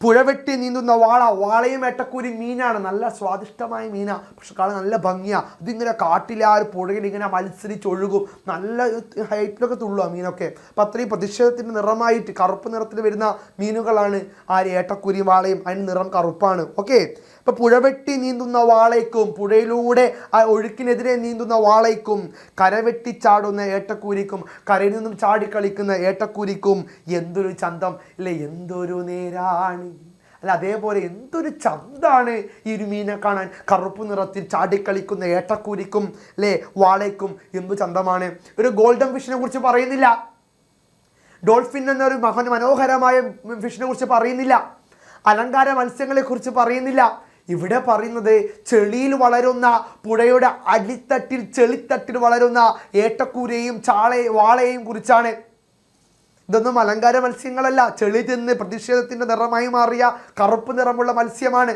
പുഴവെട്ടി നീന്തുന്ന വാളയും ഏട്ടക്കൂരി മീനാണ്. നല്ല സ്വാദിഷ്ടമായ മീനാണ്, പക്ഷെ കാണാൻ നല്ല ഭംഗിയാണ്. ഇതിങ്ങനെ കാട്ടിലെ ആ ഒരു പുഴയിൽ ഇങ്ങനെ മത്സരിച്ചൊഴുകും. നല്ല ഹൈറ്റിലൊക്കെ തുള്ളുക മീനൊക്കെ. അപ്പം അത്രയും പ്രതിഷേധത്തിൻ്റെ നിറമായിട്ട് കറുപ്പ് നിറത്തിൽ വരുന്ന മീനുകളാണ് ആ ഏട്ടക്കൂരിയും വാളയും. അതിന് നിറം കറുപ്പാണ്. ഓക്കെ, ഇപ്പം പുഴവെട്ടി നീന്തുന്ന വാളയ്ക്കും, പുഴയിലൂടെ ആ ഒഴുക്കിനെതിരെ നീന്തുന്ന വാളയ്ക്കും, കരവെട്ടിച്ചാടുന്ന ഏട്ടക്കൂരിക്കും, കരയിൽ നിന്നും ചാടിക്കളിക്കുന്ന ഏട്ടക്കൂരിക്കും എന്തൊരു ചന്തം അല്ലേ, എന്തൊരു നേരാണ്. അല്ല, അതേപോലെ എന്തൊരു ചന്താണ് ഈ ഒരു മീനെ കാണാൻ. കറുപ്പ് നിറത്തിൽ ചാടിക്കളിക്കുന്ന ഏട്ടക്കൂരിക്കും അല്ലേ വാളയ്ക്കും എന്തു ചന്തമാണ്. ഒരു ഗോൾഡൻ ഫിഷിനെ കുറിച്ച് പറയുന്നില്ല, ഡോൾഫിൻ എന്നൊരു മനോഹരമായ ഫിഷിനെ കുറിച്ച് പറയുന്നില്ല, അലങ്കാര മത്സ്യങ്ങളെ കുറിച്ച് പറയുന്നില്ല. ഇവിടെ പറയുന്നത് ചെളിയിൽ വളരുന്ന, പുഴയുടെ അടിത്തട്ടിൽ ചെളിത്തട്ടിൽ വളരുന്ന ഏട്ടക്കൂരയും വാളയെയും കുറിച്ചാണ്. ഇതൊന്നും അലങ്കാര മത്സ്യങ്ങളല്ല, ചെളി തിന്ന് പ്രതിഷേധത്തിൻ്റെ നിറമായി മാറിയ കറുപ്പ് നിറമുള്ള മത്സ്യമാണ്.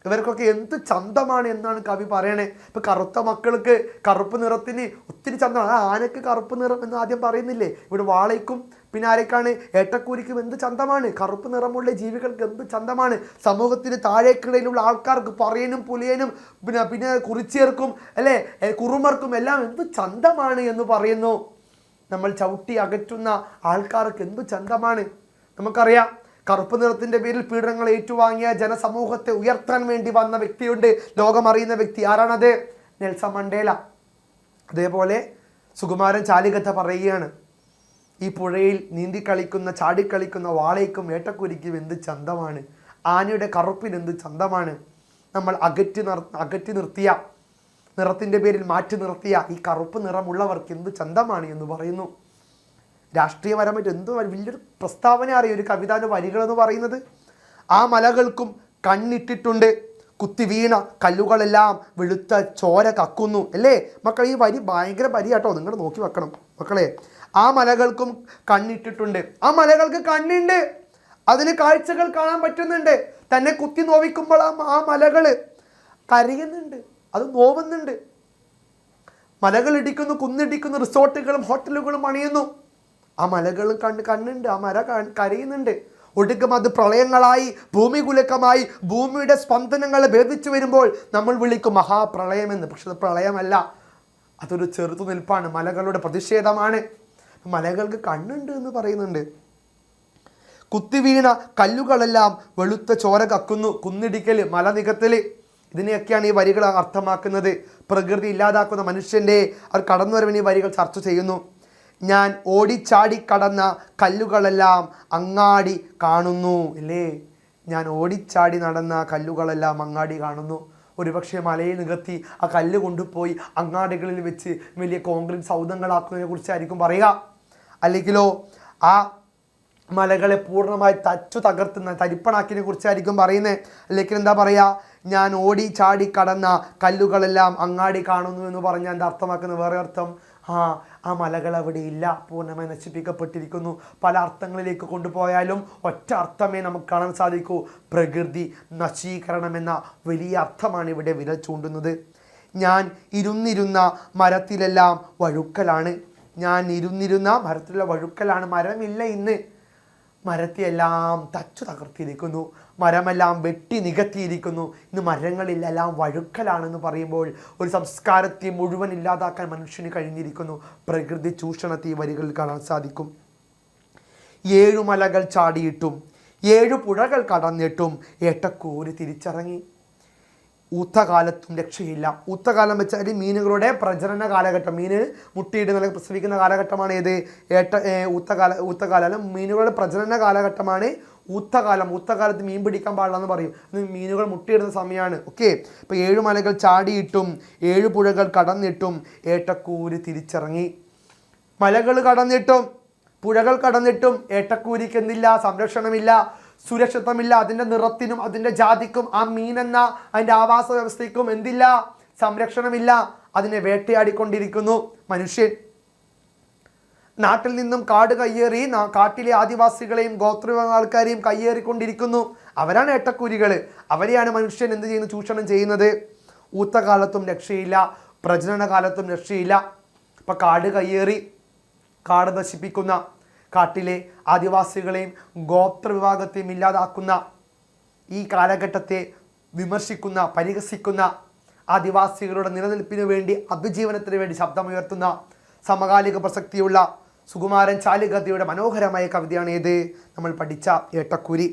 ഇവർക്കൊക്കെ എന്ത് ചന്തമാണ് എന്നാണ് കവി പറയണേ. ഇപ്പം കറുത്ത മക്കൾക്ക് കറുപ്പ് നിറത്തിന് ഒത്തിരി ചന്തമാണ്. ആനയ്ക്ക് കറുപ്പ് നിറം എന്ന് ആദ്യം പറയുന്നില്ലേ, ഇവിടെ വാളയ്ക്കും പിന്നെ ആരേക്കാണ് ഏട്ടക്കൂരിക്കും എന്ത് ചന്തമാണ്. കറുപ്പ് നിറമുള്ള ജീവികൾക്ക് എന്ത് ചന്തമാണ്. സമൂഹത്തിന് താഴേക്കിടയിലുള്ള ആൾക്കാർക്ക് പറയനും പുലിയനും പിന്നെ കുറിച്ചിയർക്കും അല്ലേ കുറുമർക്കും എല്ലാം എന്ത് ചന്തമാണ് എന്ന് പറയുന്നു. നമ്മൾ ചവിട്ടി അകറ്റുന്ന ആൾക്കാർക്ക് എന്തു ചന്തമാണ്. നമുക്കറിയാം, കറുപ്പ് നിറത്തിൻ്റെ പേരിൽ പീഡനങ്ങൾ ഏറ്റുവാങ്ങിയ ജനസമൂഹത്തെ ഉയർത്താൻ വേണ്ടി വന്ന വ്യക്തിയുണ്ട്, ലോകമറിയുന്ന വ്യക്തി. ആരാണത്? Nelson Mandela. അതേപോലെ സുകുമാരൻ ചാലികഥ പറയുകയാണ്, ഈ പുഴയിൽ നീന്തിക്കളിക്കുന്ന ചാടിക്കളിക്കുന്ന വാളയ്ക്കും ഏട്ടക്കുരിക്കും എന്ത് ചന്തമാണ്, ആനയുടെ കറുപ്പിന് എന്ത് ചന്തമാണ്. നമ്മൾ അകറ്റി നിർത്തിയ, നിറത്തിൻ്റെ പേരിൽ മാറ്റി നിർത്തിയ ഈ കറുപ്പ് നിറമുള്ളവർക്ക് എന്ത് ചന്തമാണ് എന്ന് പറയുന്നു. രാഷ്ട്രീയപരമായിട്ട് എന്ത് വലിയൊരു പ്രസ്താവന അറിയാം ഒരു കവിതാൻ്റെ വരികളെന്ന് പറയുന്നത്. ആ മലകൾക്കും കണ്ണിട്ടിട്ടുണ്ട്, കുത്തി വീണ കല്ലുകളെല്ലാം വെളുത്ത ചോര കക്കുന്നു. അല്ലേ മക്കൾ? ഈ വരി ഭയങ്കര വരി കേട്ടോ, നിങ്ങൾ നോക്കി വെക്കണം മക്കളെ. ആ മലകൾക്കും കണ്ണിട്ടിട്ടുണ്ട്. ആ മലകൾക്ക് കണ്ണുണ്ട്, അതിന് കാഴ്ചകൾ കാണാൻ പറ്റുന്നുണ്ട്. തന്നെ കുത്തി നോവിക്കുമ്പോൾ ആ മലകൾ കരയുന്നുണ്ട്, അത് നോവുന്നുണ്ട്. മലകൾ ഇടിക്കുന്നു, കുന്നിടിക്കുന്നു, റിസോർട്ടുകളും ഹോട്ടലുകളും അണിയുന്നു. ആ മലകളും കണ്ണുണ്ട്, ആ മല കരയുന്നുണ്ട്. ഒടുക്കം അത് പ്രളയങ്ങളായി, ഭൂമി കുലുക്കമായി, ഭൂമിയുടെ സ്പന്ദനങ്ങളെ ഭേദിച്ചു വരുമ്പോൾ നമ്മൾ വിളിക്കും മഹാപ്രളയമെന്ന്. പക്ഷെ അത് പ്രളയമല്ല, അതൊരു ചെറുത്തുനിൽപ്പാണ്, മലകളുടെ പ്രതിഷേധമാണ്. മലകൾക്ക് കണ്ണുണ്ട് എന്ന് പറയുന്നുണ്ട്. കുത്തിവീണ കല്ലുകളെല്ലാം വെളുത്ത ചോര കക്കുന്നു. കുന്നിടിക്കൽ, മല നികത്തൽ, ഇതിനെയൊക്കെയാണ് ഈ വരികൾ അർത്ഥമാക്കുന്നത്. പ്രകൃതി ഇല്ലാതാക്കുന്ന മനുഷ്യൻ്റെ അവർ കടന്നുവരവിന് ഈ വരികൾ ചർച്ച ചെയ്യുന്നു. ഞാൻ ഓടിച്ചാടി കടന്ന കല്ലുകളെല്ലാം അങ്ങാടി കാണുന്നു. അല്ലേ, ഞാൻ ഓടിച്ചാടി നടന്ന കല്ലുകളെല്ലാം അങ്ങാടി കാണുന്നു. ഒരുപക്ഷെ മലയെ നികത്തി ആ കല്ല് കൊണ്ടുപോയി അങ്ങാടികളിൽ വെച്ച് വലിയ കോൺക്രീറ്റ് സൗധങ്ങളാക്കുന്നതിനെ കുറിച്ചായിരിക്കും പറയുക. അല്ലെങ്കിലോ ആ മലകളെ പൂർണ്ണമായി തകർത്തുന്ന തരിപ്പണാക്കിനെ കുറിച്ചായിരിക്കും പറയുന്നത്. അല്ലെങ്കിൽ എന്താ പറയുക, ഞാൻ ഓടി ചാടി കടന്ന കല്ലുകളെല്ലാം അങ്ങാടി കാണുന്നു എന്ന് പറഞ്ഞാൽ എന്താ അർത്ഥമാക്കുന്നത്? വേറെ അർത്ഥം, ആ മലകൾ അവിടെ ഇല്ല, പൂർണ്ണമായി നശിപ്പിക്കപ്പെട്ടിരിക്കുന്നു. പല അർത്ഥങ്ങളിലേക്ക് കൊണ്ടുപോയാലും ഒറ്റ അർത്ഥമേ നമുക്ക് കാണാൻ സാധിക്കൂ, പ്രകൃതി നശീകരണം എന്ന വലിയ അർത്ഥമാണ് ഇവിടെ വിരൽ ചൂണ്ടുന്നത്. ഞാൻ ഇരുന്നിരുന്ന മരത്തിലെല്ലാം വഴുക്കലാണ്. ഞാൻ ഇരുന്നിരുന്ന മരത്തിലുള്ള വഴുക്കലാണ്. മരമില്ല ഇന്ന്, മരത്തെയെല്ലാം തകർത്തിരിക്കുന്നു, മരമെല്ലാം വെട്ടി നികത്തിയിരിക്കുന്നു. ഇന്ന് മരങ്ങളിലെല്ലാം വഴുക്കലാണെന്ന് പറയുമ്പോൾ ഒരു സംസ്കാരത്തെ മുഴുവൻ ഇല്ലാതാക്കാൻ മനുഷ്യന് കഴിഞ്ഞിരിക്കുന്നു. പ്രകൃതി ചൂഷണത്തെ ഈ വരികളിൽ കാണാൻ സാധിക്കും. 7 മലകൾ ചാടിയിട്ടും 7 പുഴകൾ കടന്നിട്ടും ഏട്ടക്കൂര് തിരിച്ചിറങ്ങി. ഊത്തകാലത്തും രക്ഷയില്ല. ഊത്തകാലം വെച്ചാൽ മീനുകളുടെ പ്രജനന കാലഘട്ടം, മീന് മുട്ടയിട്ട് നല്ല പ്രസവിക്കുന്ന കാലഘട്ടമാണ് ഏത്? ഊത്തകാലം മീനുകളുടെ പ്രജനന കാലഘട്ടമാണ് ഊത്തകാലം. ഊത്തകാലത്ത് മീൻ പിടിക്കാൻ പാടില്ല എന്ന് പറയും. മീനുകൾ മുട്ടയിടുന്ന സമയമാണ്. ഓക്കെ, ഇപ്പോൾ 7 മലകൾ ചാടിയിട്ടും 7 പുഴകൾ കടന്നിട്ടും ഏട്ടക്കൂര് തിരിച്ചിറങ്ങി. മലകൾ കടന്നിട്ടും പുഴകൾ കടന്നിട്ടും ഏട്ടക്കൂരിക്ക് എന്തില്ല? സംരക്ഷണമില്ല, സുരക്ഷിതമില്ല. അതിൻ്റെ നിറത്തിനും അതിൻ്റെ ജാതിക്കും ആ മീനെന്ന അതിൻ്റെ ആവാസ വ്യവസ്ഥയ്ക്കും എന്തില്ല? സംരക്ഷണമില്ല. അതിനെ വേട്ടയാടിക്കൊണ്ടിരിക്കുന്നു മനുഷ്യൻ. നാട്ടിൽ നിന്നും കാട് കയ്യേറി കാട്ടിലെ ആദിവാസികളെയും ഗോത്രവിഭാഗ ആൾക്കാരെയും കയ്യേറിക്കൊണ്ടിരിക്കുന്നു. അവരാണ് ഏട്ടക്കൂരികൾ. അവരെയാണ് മനുഷ്യൻ എന്ത് ചെയ്യുന്നു? ചൂഷണം ചെയ്യുന്നത്. ഊത്തകാലത്തും രക്ഷയില്ല, പ്രജനന കാലത്തും രക്ഷയില്ല. ഇപ്പം കാട് കയ്യേറി കാട് നശിപ്പിക്കുന്ന, കാട്ടിലെ ആദിവാസികളെയും ഗോത്രവിഭാഗത്തെയും ഇല്ലാതാക്കുന്ന, ഈ കാലഘട്ടത്തെ വിമർശിക്കുന്ന, പരിഹസിക്കുന്ന, ആദിവാസികളുടെ നിലനിൽപ്പിനു വേണ്ടി, അതിജീവനത്തിന് വേണ്ടി ശബ്ദമുയർത്തുന്ന സമകാലിക പ്രസക്തിയുള്ള സുകുമാരൻ ചാലികഥയുടെ മനോഹരമായ കവിതയാണ് ഏത്? നമ്മൾ പഠിച്ച ഏട്ടക്കുരി.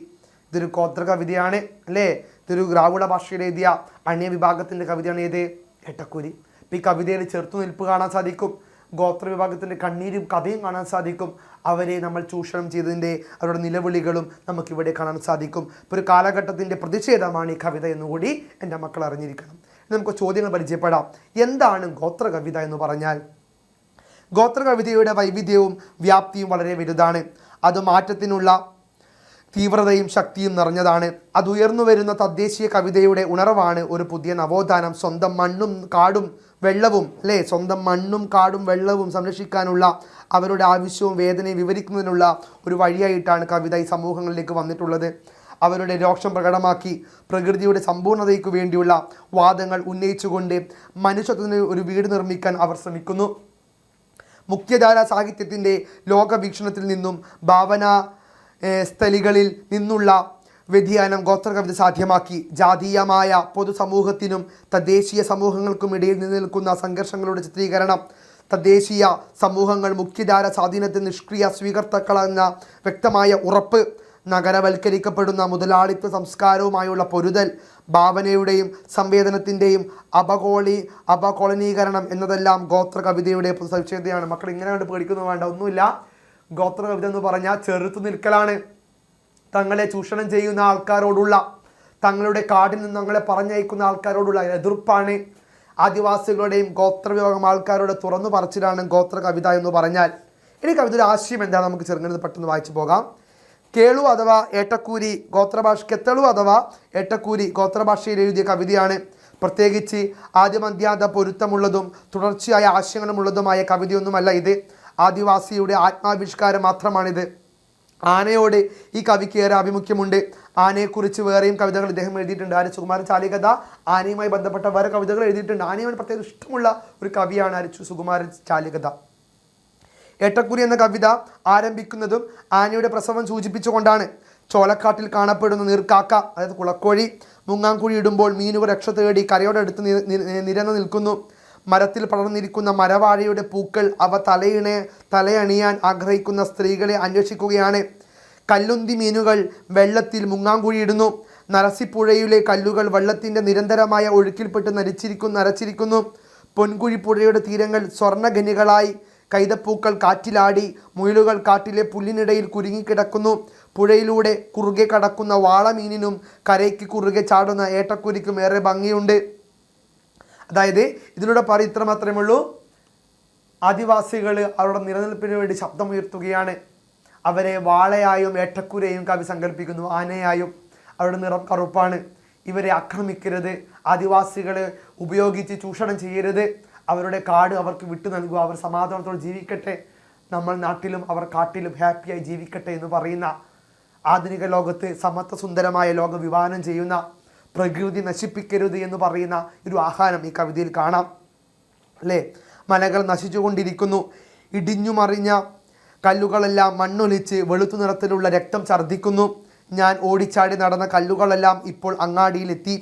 ഇതൊരു ഗോത്ര കവിതയാണ് അല്ലേ? ഇതൊരു ദ്രാവിഡ ഭാഷയിൽ എഴുതിയ അന്യവിഭാഗത്തിൻ്റെ കവിതയാണ് ഏത്? ഏട്ടക്കുരി. ഇപ്പം ഈ കവിതയിൽ ചെറുത്തുനിൽപ്പ് കാണാൻ സാധിക്കും. ഗോത്രവിഭാഗത്തിൻ്റെ കണ്ണീരും കഥയും കാണാൻ സാധിക്കും. അവരെ നമ്മൾ ചൂഷണം ചെയ്തതിൻ്റെ അവരുടെ നിലവിളികളും നമുക്കിവിടെ കാണാൻ സാധിക്കും. ഇപ്പോൾ ഒരു കാലഘട്ടത്തിൻ്റെ പ്രതിഷേധമാണ് ഈ കവിത എന്നുകൂടി എൻ്റെ മക്കൾ അറിഞ്ഞിരിക്കണം. നമുക്ക് ചോദ്യങ്ങൾ പരിചയപ്പെടാം. എന്താണ് ഗോത്ര കവിത എന്ന് പറഞ്ഞാൽ? ഗോത്ര കവിതയുടെ വൈവിധ്യവും വ്യാപ്തിയും വളരെ വലുതാണ്. അത് മാറ്റത്തിനുള്ള തീവ്രതയും ശക്തിയും നിറഞ്ഞതാണ്. അത് ഉയർന്നു വരുന്ന തദ്ദേശീയ കവിതയുടെ ഉണർവാണ് ഒരു പുതിയ നവോത്ഥാനം. സ്വന്തം മണ്ണും കാടും വെള്ളവും അല്ലേ, സ്വന്തം മണ്ണും കാടും വെള്ളവും സംരക്ഷിക്കാനുള്ള അവരുടെ ആവശ്യവും വേദനയും വിവരിക്കുന്നതിനുള്ള ഒരു വഴിയായിട്ടാണ് കവിത ഈ സമൂഹങ്ങളിലേക്ക് വന്നിട്ടുള്ളത്. അവരുടെ രോക്ഷം പ്രകടമാക്കി പ്രകൃതിയുടെ സമ്പൂർണ്ണതയ്ക്ക് വേണ്ടിയുള്ള വാദങ്ങൾ ഉന്നയിച്ചുകൊണ്ട് മനുഷ്യത്വത്തിന് ഒരു വീട് നിർമ്മിക്കാൻ അവർ ശ്രമിക്കുന്നു. മുഖ്യധാരാ സാഹിത്യത്തിൻ്റെ ലോകവീക്ഷണത്തിൽ നിന്നും ഭാവനാ സ്ഥലികളിൽ നിന്നുള്ള വ്യതിയാനം ഗോത്രകവിത സാധ്യമാക്കി. ജാതീയമായ പൊതുസമൂഹത്തിനും തദ്ദേശീയ സമൂഹങ്ങൾക്കും ഇടയിൽ നിലനിൽക്കുന്ന സംഘർഷങ്ങളുടെ ചിത്രീകരണം, തദ്ദേശീയ സമൂഹങ്ങൾ മുഖ്യധാര സ്വാധീനത്തിൽ നിഷ്ക്രിയ സ്വീകർത്താക്കളെന്ന വ്യക്തമായ ഉറപ്പ്, നഗരവൽക്കരിക്കപ്പെടുന്ന മുതലാളിത്ത സംസ്കാരവുമായുള്ള പൊരുതൽ, ഭാവനയുടെയും സംവേദനത്തിൻ്റെയും അപകോളനീകരണം എന്നതെല്ലാം ഗോത്ര കവിതയുടെ സവിശേഷതയാണ്. മക്കൾ ഇങ്ങനെ കണ്ട് പേടിക്കുന്നു വേണ്ട, ഒന്നുമില്ല. ഗോത്ര കവിത എന്ന് പറഞ്ഞാൽ ചെറുത്തു നിൽക്കലാണ്. തങ്ങളെ ചൂഷണം ചെയ്യുന്ന ആൾക്കാരോടുള്ള, തങ്ങളുടെ കാടിൽ നിന്ന് തങ്ങളെ പറഞ്ഞയക്കുന്ന ആൾക്കാരോടുള്ള എതിർപ്പാണ്. ആദിവാസികളുടെയും ഗോത്രവിഭാഗം ആൾക്കാരുടെ തുറന്നു പറച്ചിലാണ് ഗോത്ര കവിത എന്ന് പറഞ്ഞാൽ. ഇനി കവിതയുടെ ആശയം എന്താണ് നമുക്ക് ചെറുങ്ങനെ പെട്ടെന്ന് വായിച്ചു പോകാം. കേളു അഥവാ ഏട്ടക്കൂരി ഗോത്രഭാഷ കെത്തളു അഥവാ ഏട്ടക്കൂരി ഗോത്രഭാഷയിൽ എഴുതിയ കവിതയാണ്. പ്രത്യേകിച്ച് ആദ്യമന്ത്യാന്ത പൊരുത്തമുള്ളതും തുടർച്ചയായ ആശയങ്ങളുമുള്ളതുമായ കവിതയൊന്നുമല്ല ഇത്. ആദിവാസിയുടെ ആത്മാവിഷ്കാരം മാത്രമാണിത്. ആനയോട് ഈ കവിക്ക് ഏറെ ആഭിമുഖ്യമുണ്ട്. ആനയെക്കുറിച്ച് വേറെയും കവിതകൾ ഇദ്ദേഹം എഴുതിയിട്ടുണ്ട്. സുകുമാരൻ ചാലികത ആനയുമായി ബന്ധപ്പെട്ട വേറെ കവിതകൾ എഴുതിയിട്ടുണ്ട്. ആനയുമായി പ്രത്യേകം ഇഷ്ടമുള്ള ഒരു കവിയാണ് സുകുമാരൻ ചാലികത. ഏട്ടക്കുരി എന്ന കവിത ആരംഭിക്കുന്നതും ആനയുടെ പ്രസവം സൂചിപ്പിച്ചുകൊണ്ടാണ്. ചോലക്കാട്ടിൽ കാണപ്പെടുന്ന നീർക്കാക്ക, അതായത് കുളക്കോഴി, മുങ്ങാങ്കുഴി ഇടുമ്പോൾ മീനുകൾ രക്ഷ തേടി കരയോടടുത്ത് നിരന്നു നിൽക്കുന്നു. മരത്തിൽ പടർന്നിരിക്കുന്ന മരവാഴയുടെ പൂക്കൾ അവ തലയണിയാൻ ആഗ്രഹിക്കുന്ന സ്ത്രീകളെ അന്വേഷിക്കുകയാണ്. കല്ലുന്തി മീനുകൾ വെള്ളത്തിൽ മുങ്ങാങ്കുഴിയിടുന്നു. നരസിപ്പുഴയിലെ കല്ലുകൾ വെള്ളത്തിൻ്റെ നിരന്തരമായ ഒഴുക്കിൽപ്പെട്ട് നരച്ചിരിക്കുന്നു. പൊൻകുഴി പുഴയുടെ തീരങ്ങൾ സ്വർണ്ണഖനികളായി. കൈതപ്പൂക്കൾ കാറ്റിലാടി. മുയലുകൾ കാട്ടിലെ പുല്ലിനിടയിൽ കുരുങ്ങിക്കിടക്കുന്നു. പുഴയിലൂടെ കുറുകെ കടക്കുന്ന വാളമീനിനും കരയ്ക്ക് കുറുകെ ചാടുന്ന ഏട്ടക്കുരിക്കും ഏറെ ഭംഗിയുണ്ട്. അതായത് ഇതിലൂടെ ഇത്ര മാത്രമേ ഉള്ളൂ. ആദിവാസികൾ അവരുടെ നിലനിൽപ്പിന് വേണ്ടി ശബ്ദമുയർത്തുകയാണ്. അവരെ വാളയായും ഏട്ടക്കുരയും കവി സങ്കല്പിക്കുന്നു, ആനയായും. അവരുടെ നിറം കറുപ്പാണ്. ഇവരെ ആക്രമിക്കരുത്, ആദിവാസികളെ ഉപയോഗിച്ച് ചൂഷണം ചെയ്യരുത്, അവരുടെ കാട് അവർക്ക് വിട്ടു നൽകുക, അവർ സമാധാനത്തോടെ ജീവിക്കട്ടെ, നമ്മൾ നാട്ടിലും അവർ കാട്ടിലും ഹാപ്പിയായി ജീവിക്കട്ടെ എന്ന് പറയുന്ന, ആധുനിക ലോകത്ത് സമത്വ സുന്ദരമായ ലോകം വിഭാവനം ചെയ്യുന്ന, പ്രകൃതി നശിപ്പിക്കരുത് എന്ന് പറയുന്ന ഒരു ആഹ്വാനം ഈ കവിതയിൽ കാണാം അല്ലേ. മലകൾ നശിച്ചുകൊണ്ടിരിക്കുന്നു. ഇടിഞ്ഞു മറിഞ്ഞ കല്ലുകളെല്ലാം മണ്ണൊലിച്ച് വെളുത്തു നിറത്തിലുള്ള രക്തം ഛർദ്ദിക്കുന്നു. ഞാൻ ഓടിച്ചാടി നടന്ന കല്ലുകളെല്ലാം ഇപ്പോൾ അങ്ങാടിയിലെത്തി.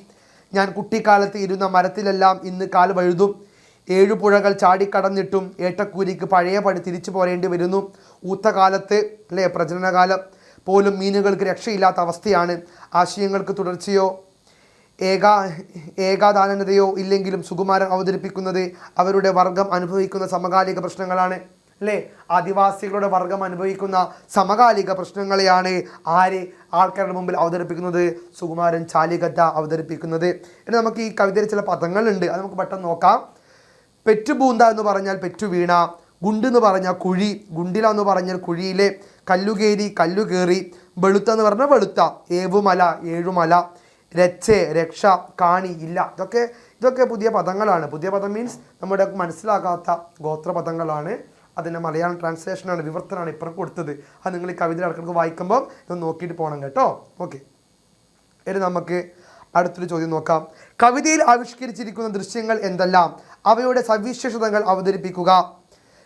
ഞാൻ കുട്ടിക്കാലത്ത് ഇരുന്ന മരത്തിലെല്ലാം ഇന്ന് കാൽ വഴുതും. 7 പുഴകൾ ചാടിക്കടന്നിട്ടും ഏട്ടക്കൂരിക്ക് പഴയ പടി തിരിച്ചു പോരേണ്ടി വരുന്നു. ഊത്തകാലത്ത് അല്ലേ, പ്രജനനകാലം പോലും മീനുകൾക്ക് രക്ഷയില്ലാത്ത അവസ്ഥയാണ്. ആശയങ്ങൾക്ക് തുടർച്ചയോ ഏകാദാനതയോ ഇല്ലെങ്കിലും സുകുമാരൻ അവതരിപ്പിക്കുന്നത് അവരുടെ വർഗം അനുഭവിക്കുന്ന സമകാലിക പ്രശ്നങ്ങളാണ് അല്ലേ. ആദിവാസികളുടെ വർഗം അനുഭവിക്കുന്ന സമകാലിക പ്രശ്നങ്ങളെയാണ് ആൾക്കാരുടെ മുമ്പിൽ അവതരിപ്പിക്കുന്നത്, സുകുമാരൻ ചാലികത അവതരിപ്പിക്കുന്നത്. ഇനി നമുക്ക് ഈ കവിതയിൽ ചില പദങ്ങളുണ്ട്, അത് നമുക്ക് പെട്ടെന്ന് നോക്കാം. പെറ്റുപൂന്ത എന്ന് പറഞ്ഞാൽ പെറ്റുവീണ, ഗുണ്ട് എന്ന് പറഞ്ഞാൽ കുഴി, ഗുണ്ടില എന്ന് പറഞ്ഞാൽ കുഴിയിലെ, കല്ലുകേരി കല്ലുകേറി, വെളുത്ത എന്ന് പറഞ്ഞാൽ വെളുത്ത, ഏവുമല ഏഴുമല, രച്ചെ രക്ഷ, കാണി ഇല്ല. ഇതൊക്കെ പുതിയ പദങ്ങളാണ്. പുതിയ പദം മീൻസ് നമ്മുടെ മനസ്സിലാകാത്ത ഗോത്രപദങ്ങളാണ്. അതിൻ്റെ മലയാളം ട്രാൻസ്ലേഷനാണ്, വിവർത്തനമാണ് ഇപ്പുറം കൊടുത്തത്. അത് നിങ്ങൾ ഈ കവിത ഇടയ്ക്കിടയ്ക്ക് വായിക്കുമ്പോൾ ഇത് നോക്കിയിട്ട് പോകണം കേട്ടോ. ഓക്കെ, ഇനി നമുക്ക് അടുത്തൊരു ചോദ്യം നോക്കാം. കവിതയിൽ ആവിഷ്കരിച്ചിരിക്കുന്ന ദൃശ്യങ്ങൾ എന്തെല്ലാം? അവയുടെ സവിശേഷതകൾ അവതരിപ്പിക്കുക.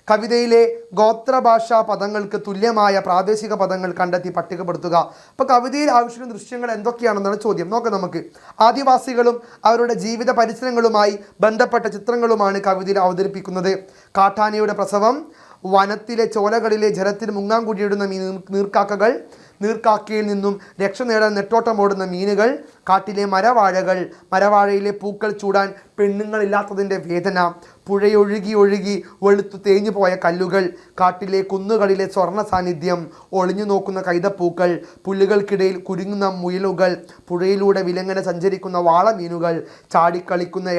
കവിതയിലെ ഗോത്രഭാഷാ പദങ്ങൾക്ക് തുല്യമായ പ്രാദേശിക പദങ്ങൾ കണ്ടെത്തി പട്ടികപ്പെടുത്തുക. അപ്പോൾ കവിതയിൽ ആവിഷ്കരിക്കുന്ന ദൃശ്യങ്ങൾ എന്തൊക്കെയാണെന്നാണ് ചോദ്യം. നോക്കാം നമുക്ക്. ആദിവാസികളും അവരുടെ ജീവിത പരിസരങ്ങളുമായി ബന്ധപ്പെട്ട ചിത്രങ്ങളുമാണ് കവിതയിൽ അവതരിപ്പിക്കുന്നത്. കാട്ടാനയുടെ പ്രസവം, വനത്തിലെ ചോലകളിലെ ജലത്തിൽ മുങ്ങാങ്കുഴിയിടുന്ന നീർക്കാക്കകൾ, നീർക്കാക്കയിൽ നിന്നും രക്ഷ നേടാൻ നെട്ടോട്ടമോടുന്ന മീനുകൾ, കാട്ടിലെ മരവാഴകൾ, മരവാഴയിലെ പൂക്കൾ ചൂടാൻ പെണ്ണുങ്ങളില്ലാത്തതിൻ്റെ വേദന, പുഴയൊഴുകി ഒഴുകി വെളുത്തു തേഞ്ഞു പോയ കല്ലുകൾ, കാട്ടിലെ കുന്നുകളിലെ സ്വർണ്ണ സാന്നിധ്യം, ഒളിഞ്ഞു നോക്കുന്ന കൈതപ്പൂക്കൾ, പുല്ലുകൾക്കിടയിൽ കുരുങ്ങുന്ന മുയലുകൾ, പുഴയിലൂടെ വിലങ്ങനെ സഞ്ചരിക്കുന്ന വാളമീനുകൾ, ചാടിക്കളിക്കുന്ന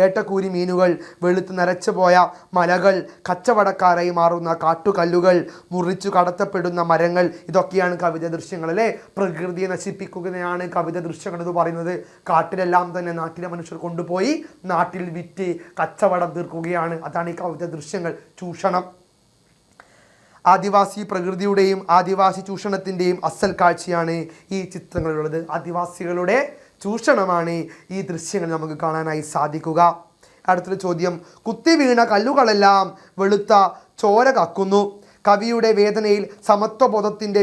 ഏട്ടക്കൂരി മീനുകൾ, വെളുത്ത് നരച്ചുപോയ മലകൾ, കച്ചവടക്കാരായി മാറുന്ന കാട്ടുകല്ലുകൾ, മുറിച്ചു കടത്തപ്പെടുന്ന മരങ്ങൾ. ഇതൊക്കെയാണ് കവിത ദൃശ്യങ്ങൾ അല്ലേ. പ്രകൃതിയെ നശിപ്പിക്കുകയാണ് കവിത ദൃശ്യങ്ങൾ എന്ന് പറയുന്നത്. കാട്ടിലെല്ലാം തന്നെ നാട്ടിലെ മനുഷ്യർ കൊണ്ടുപോയി നാട്ടിൽ വിറ്റ് കച്ചവടം തീർക്കുകയാണ്. അതാണ് ഈ കവിത ദൃശ്യങ്ങൾ. ചൂഷണം, ആദിവാസി പ്രകൃതിയുടെയും ആദിവാസി ചൂഷണത്തിൻ്റെയും അസൽ കാഴ്ചയാണ് ഈ ചിത്രങ്ങളിലുള്ളത്. ആദിവാസികളുടെ ചൂഷണമാണ് ഈ ദൃശ്യങ്ങൾ നമുക്ക് കാണാനായി സാധിക്കുക. അടുത്തൊരു ചോദ്യം. കുത്തി വീണ കല്ലുകളെല്ലാം വെളുത്ത ചോര കക്കുന്നു. കവിയുടെ വേദനയിൽ സമത്വബോധത്തിൻ്റെ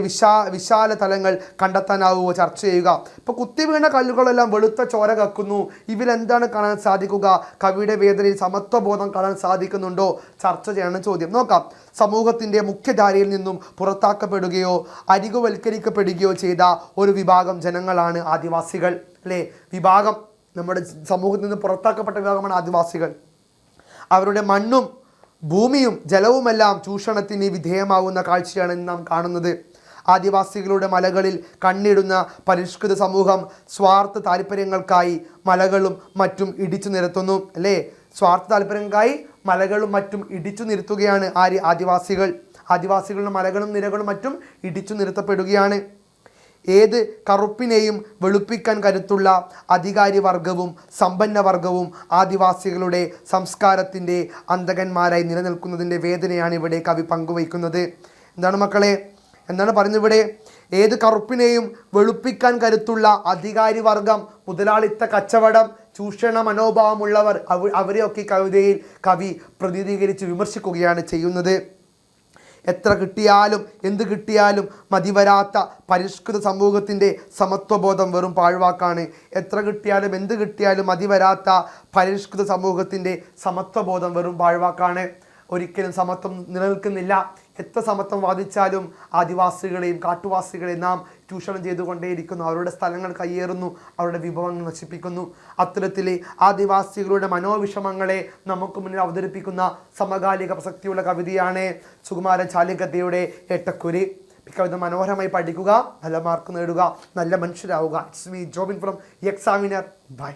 വിശാല തലങ്ങൾ കണ്ടെത്താനാവുമോ? ചർച്ച ചെയ്യുക. ഇപ്പോൾ കുത്തി വീണ കല്ലുകളെല്ലാം വെളുത്ത ചോര കക്കുന്നു. ഇതിലെന്താണ് കാണാൻ സാധിക്കുക? കവിയുടെ വേദനയിൽ സമത്വബോധം കാണാൻ സാധിക്കുന്നുണ്ടോ? ചർച്ച ചെയ്യണം ചോദ്യം. നോക്കാം. സമൂഹത്തിൻ്റെ മുഖ്യധാരയിൽ നിന്നും പുറത്താക്കപ്പെടുകയോ അരികുവൽക്കരിക്കപ്പെടുകയോ ചെയ്ത ഒരു വിഭാഗം ജനങ്ങളാണ് ആദിവാസികൾ. അല്ലേ? വിഭാഗം, നമ്മുടെ സമൂഹത്തിൽ നിന്ന് പുറത്താക്കപ്പെട്ട വിഭാഗമാണ് ആദിവാസികൾ. അവരുടെ മണ്ണും ഭൂമിയും ജലവുമെല്ലാം ചൂഷണത്തിന് വിധേയമാവുന്ന കാഴ്ചയാണ് നാം കാണുന്നത്. ആദിവാസികളുടെ മലകളിൽ കണ്ണിടുന്ന പരിഷ്കൃത സമൂഹം സ്വാർത്ഥ താല്പര്യങ്ങൾക്കായി മലകളും മറ്റും ഇടിച്ചു നിരത്തുന്നു. അല്ലേ? സ്വാർത്ഥ താല്പര്യങ്ങൾക്കായി മലകളും മറ്റും ഇടിച്ചു നിരത്തുകയാണ് ആദിവാസികൾ. ആദിവാസികളുടെ മലകളും നിരകളും മറ്റും ഇടിച്ചു നിരത്തപ്പെടുകയാണ്. ഏത് കറുപ്പിനെയും വെളുപ്പിക്കാൻ കരുത്തുള്ള അധികാരി വർഗവും സമ്പന്ന വർഗവും ആദിവാസികളുടെ സംസ്കാരത്തിൻ്റെ അന്തകന്മാരായി നിലനിൽക്കുന്നതിൻ്റെ വേദനയാണ് ഇവിടെ കവി പങ്കുവയ്ക്കുന്നത്. എന്താണ് മക്കളെ? എന്താണ് പറയുന്നത് ഇവിടെ? ഏത് കറുപ്പിനെയും വെളുപ്പിക്കാൻ കരുത്തുള്ള അധികാരി വർഗം, മുതലാളിത്ത കച്ചവടം, ചൂഷണ മനോഭാവമുള്ളവർ, അവരെയൊക്കെ കവിതയിൽ കവി പ്രതിനിധീകരിച്ച് വിമർശിക്കുകയാണ് ചെയ്യുന്നത്. എത്ര കിട്ടിയാലും എന്ത് കിട്ടിയാലും മതിവരാത്ത പരിഷ്കൃത സമൂഹത്തിൻ്റെ സമത്വബോധം വെറും പാഴ്വാക്കാണ്. എത്ര കിട്ടിയാലും എന്ത് കിട്ടിയാലും മതിവരാത്ത പരിഷ്കൃത സമൂഹത്തിൻ്റെ സമത്വബോധം വെറും പാഴ്വാക്കാണ്. ഒരിക്കലും സമത്വം നിലനിൽക്കുന്നില്ല. എത്ര സമത്വം വാദിച്ചാലും ആദിവാസികളെയും കാട്ടുവാസികളെയും നാം ചൂഷണം ചെയ്തുകൊണ്ടേയിരിക്കുന്നു. അവരുടെ സ്ഥലങ്ങൾ കയ്യേറുന്നു, അവരുടെ വിഭവങ്ങൾ നശിപ്പിക്കുന്നു. അത്തരത്തിലെ ആദിവാസികളുടെ മനോവിഷമങ്ങളെ നമുക്ക് മുന്നിൽ അവതരിപ്പിക്കുന്ന സമകാലിക പ്രസക്തിയുള്ള കവിതയാണ് സുകുമാരൻ ചാലിക്കത്തയുടെ ഏട്ടക്കുരി. കവിത മനോഹരമായി പഠിക്കുക, നല്ല മാർക്ക് നേടുക, നല്ല മനുഷ്യരാവുക. It's me Jobin from examiner. By.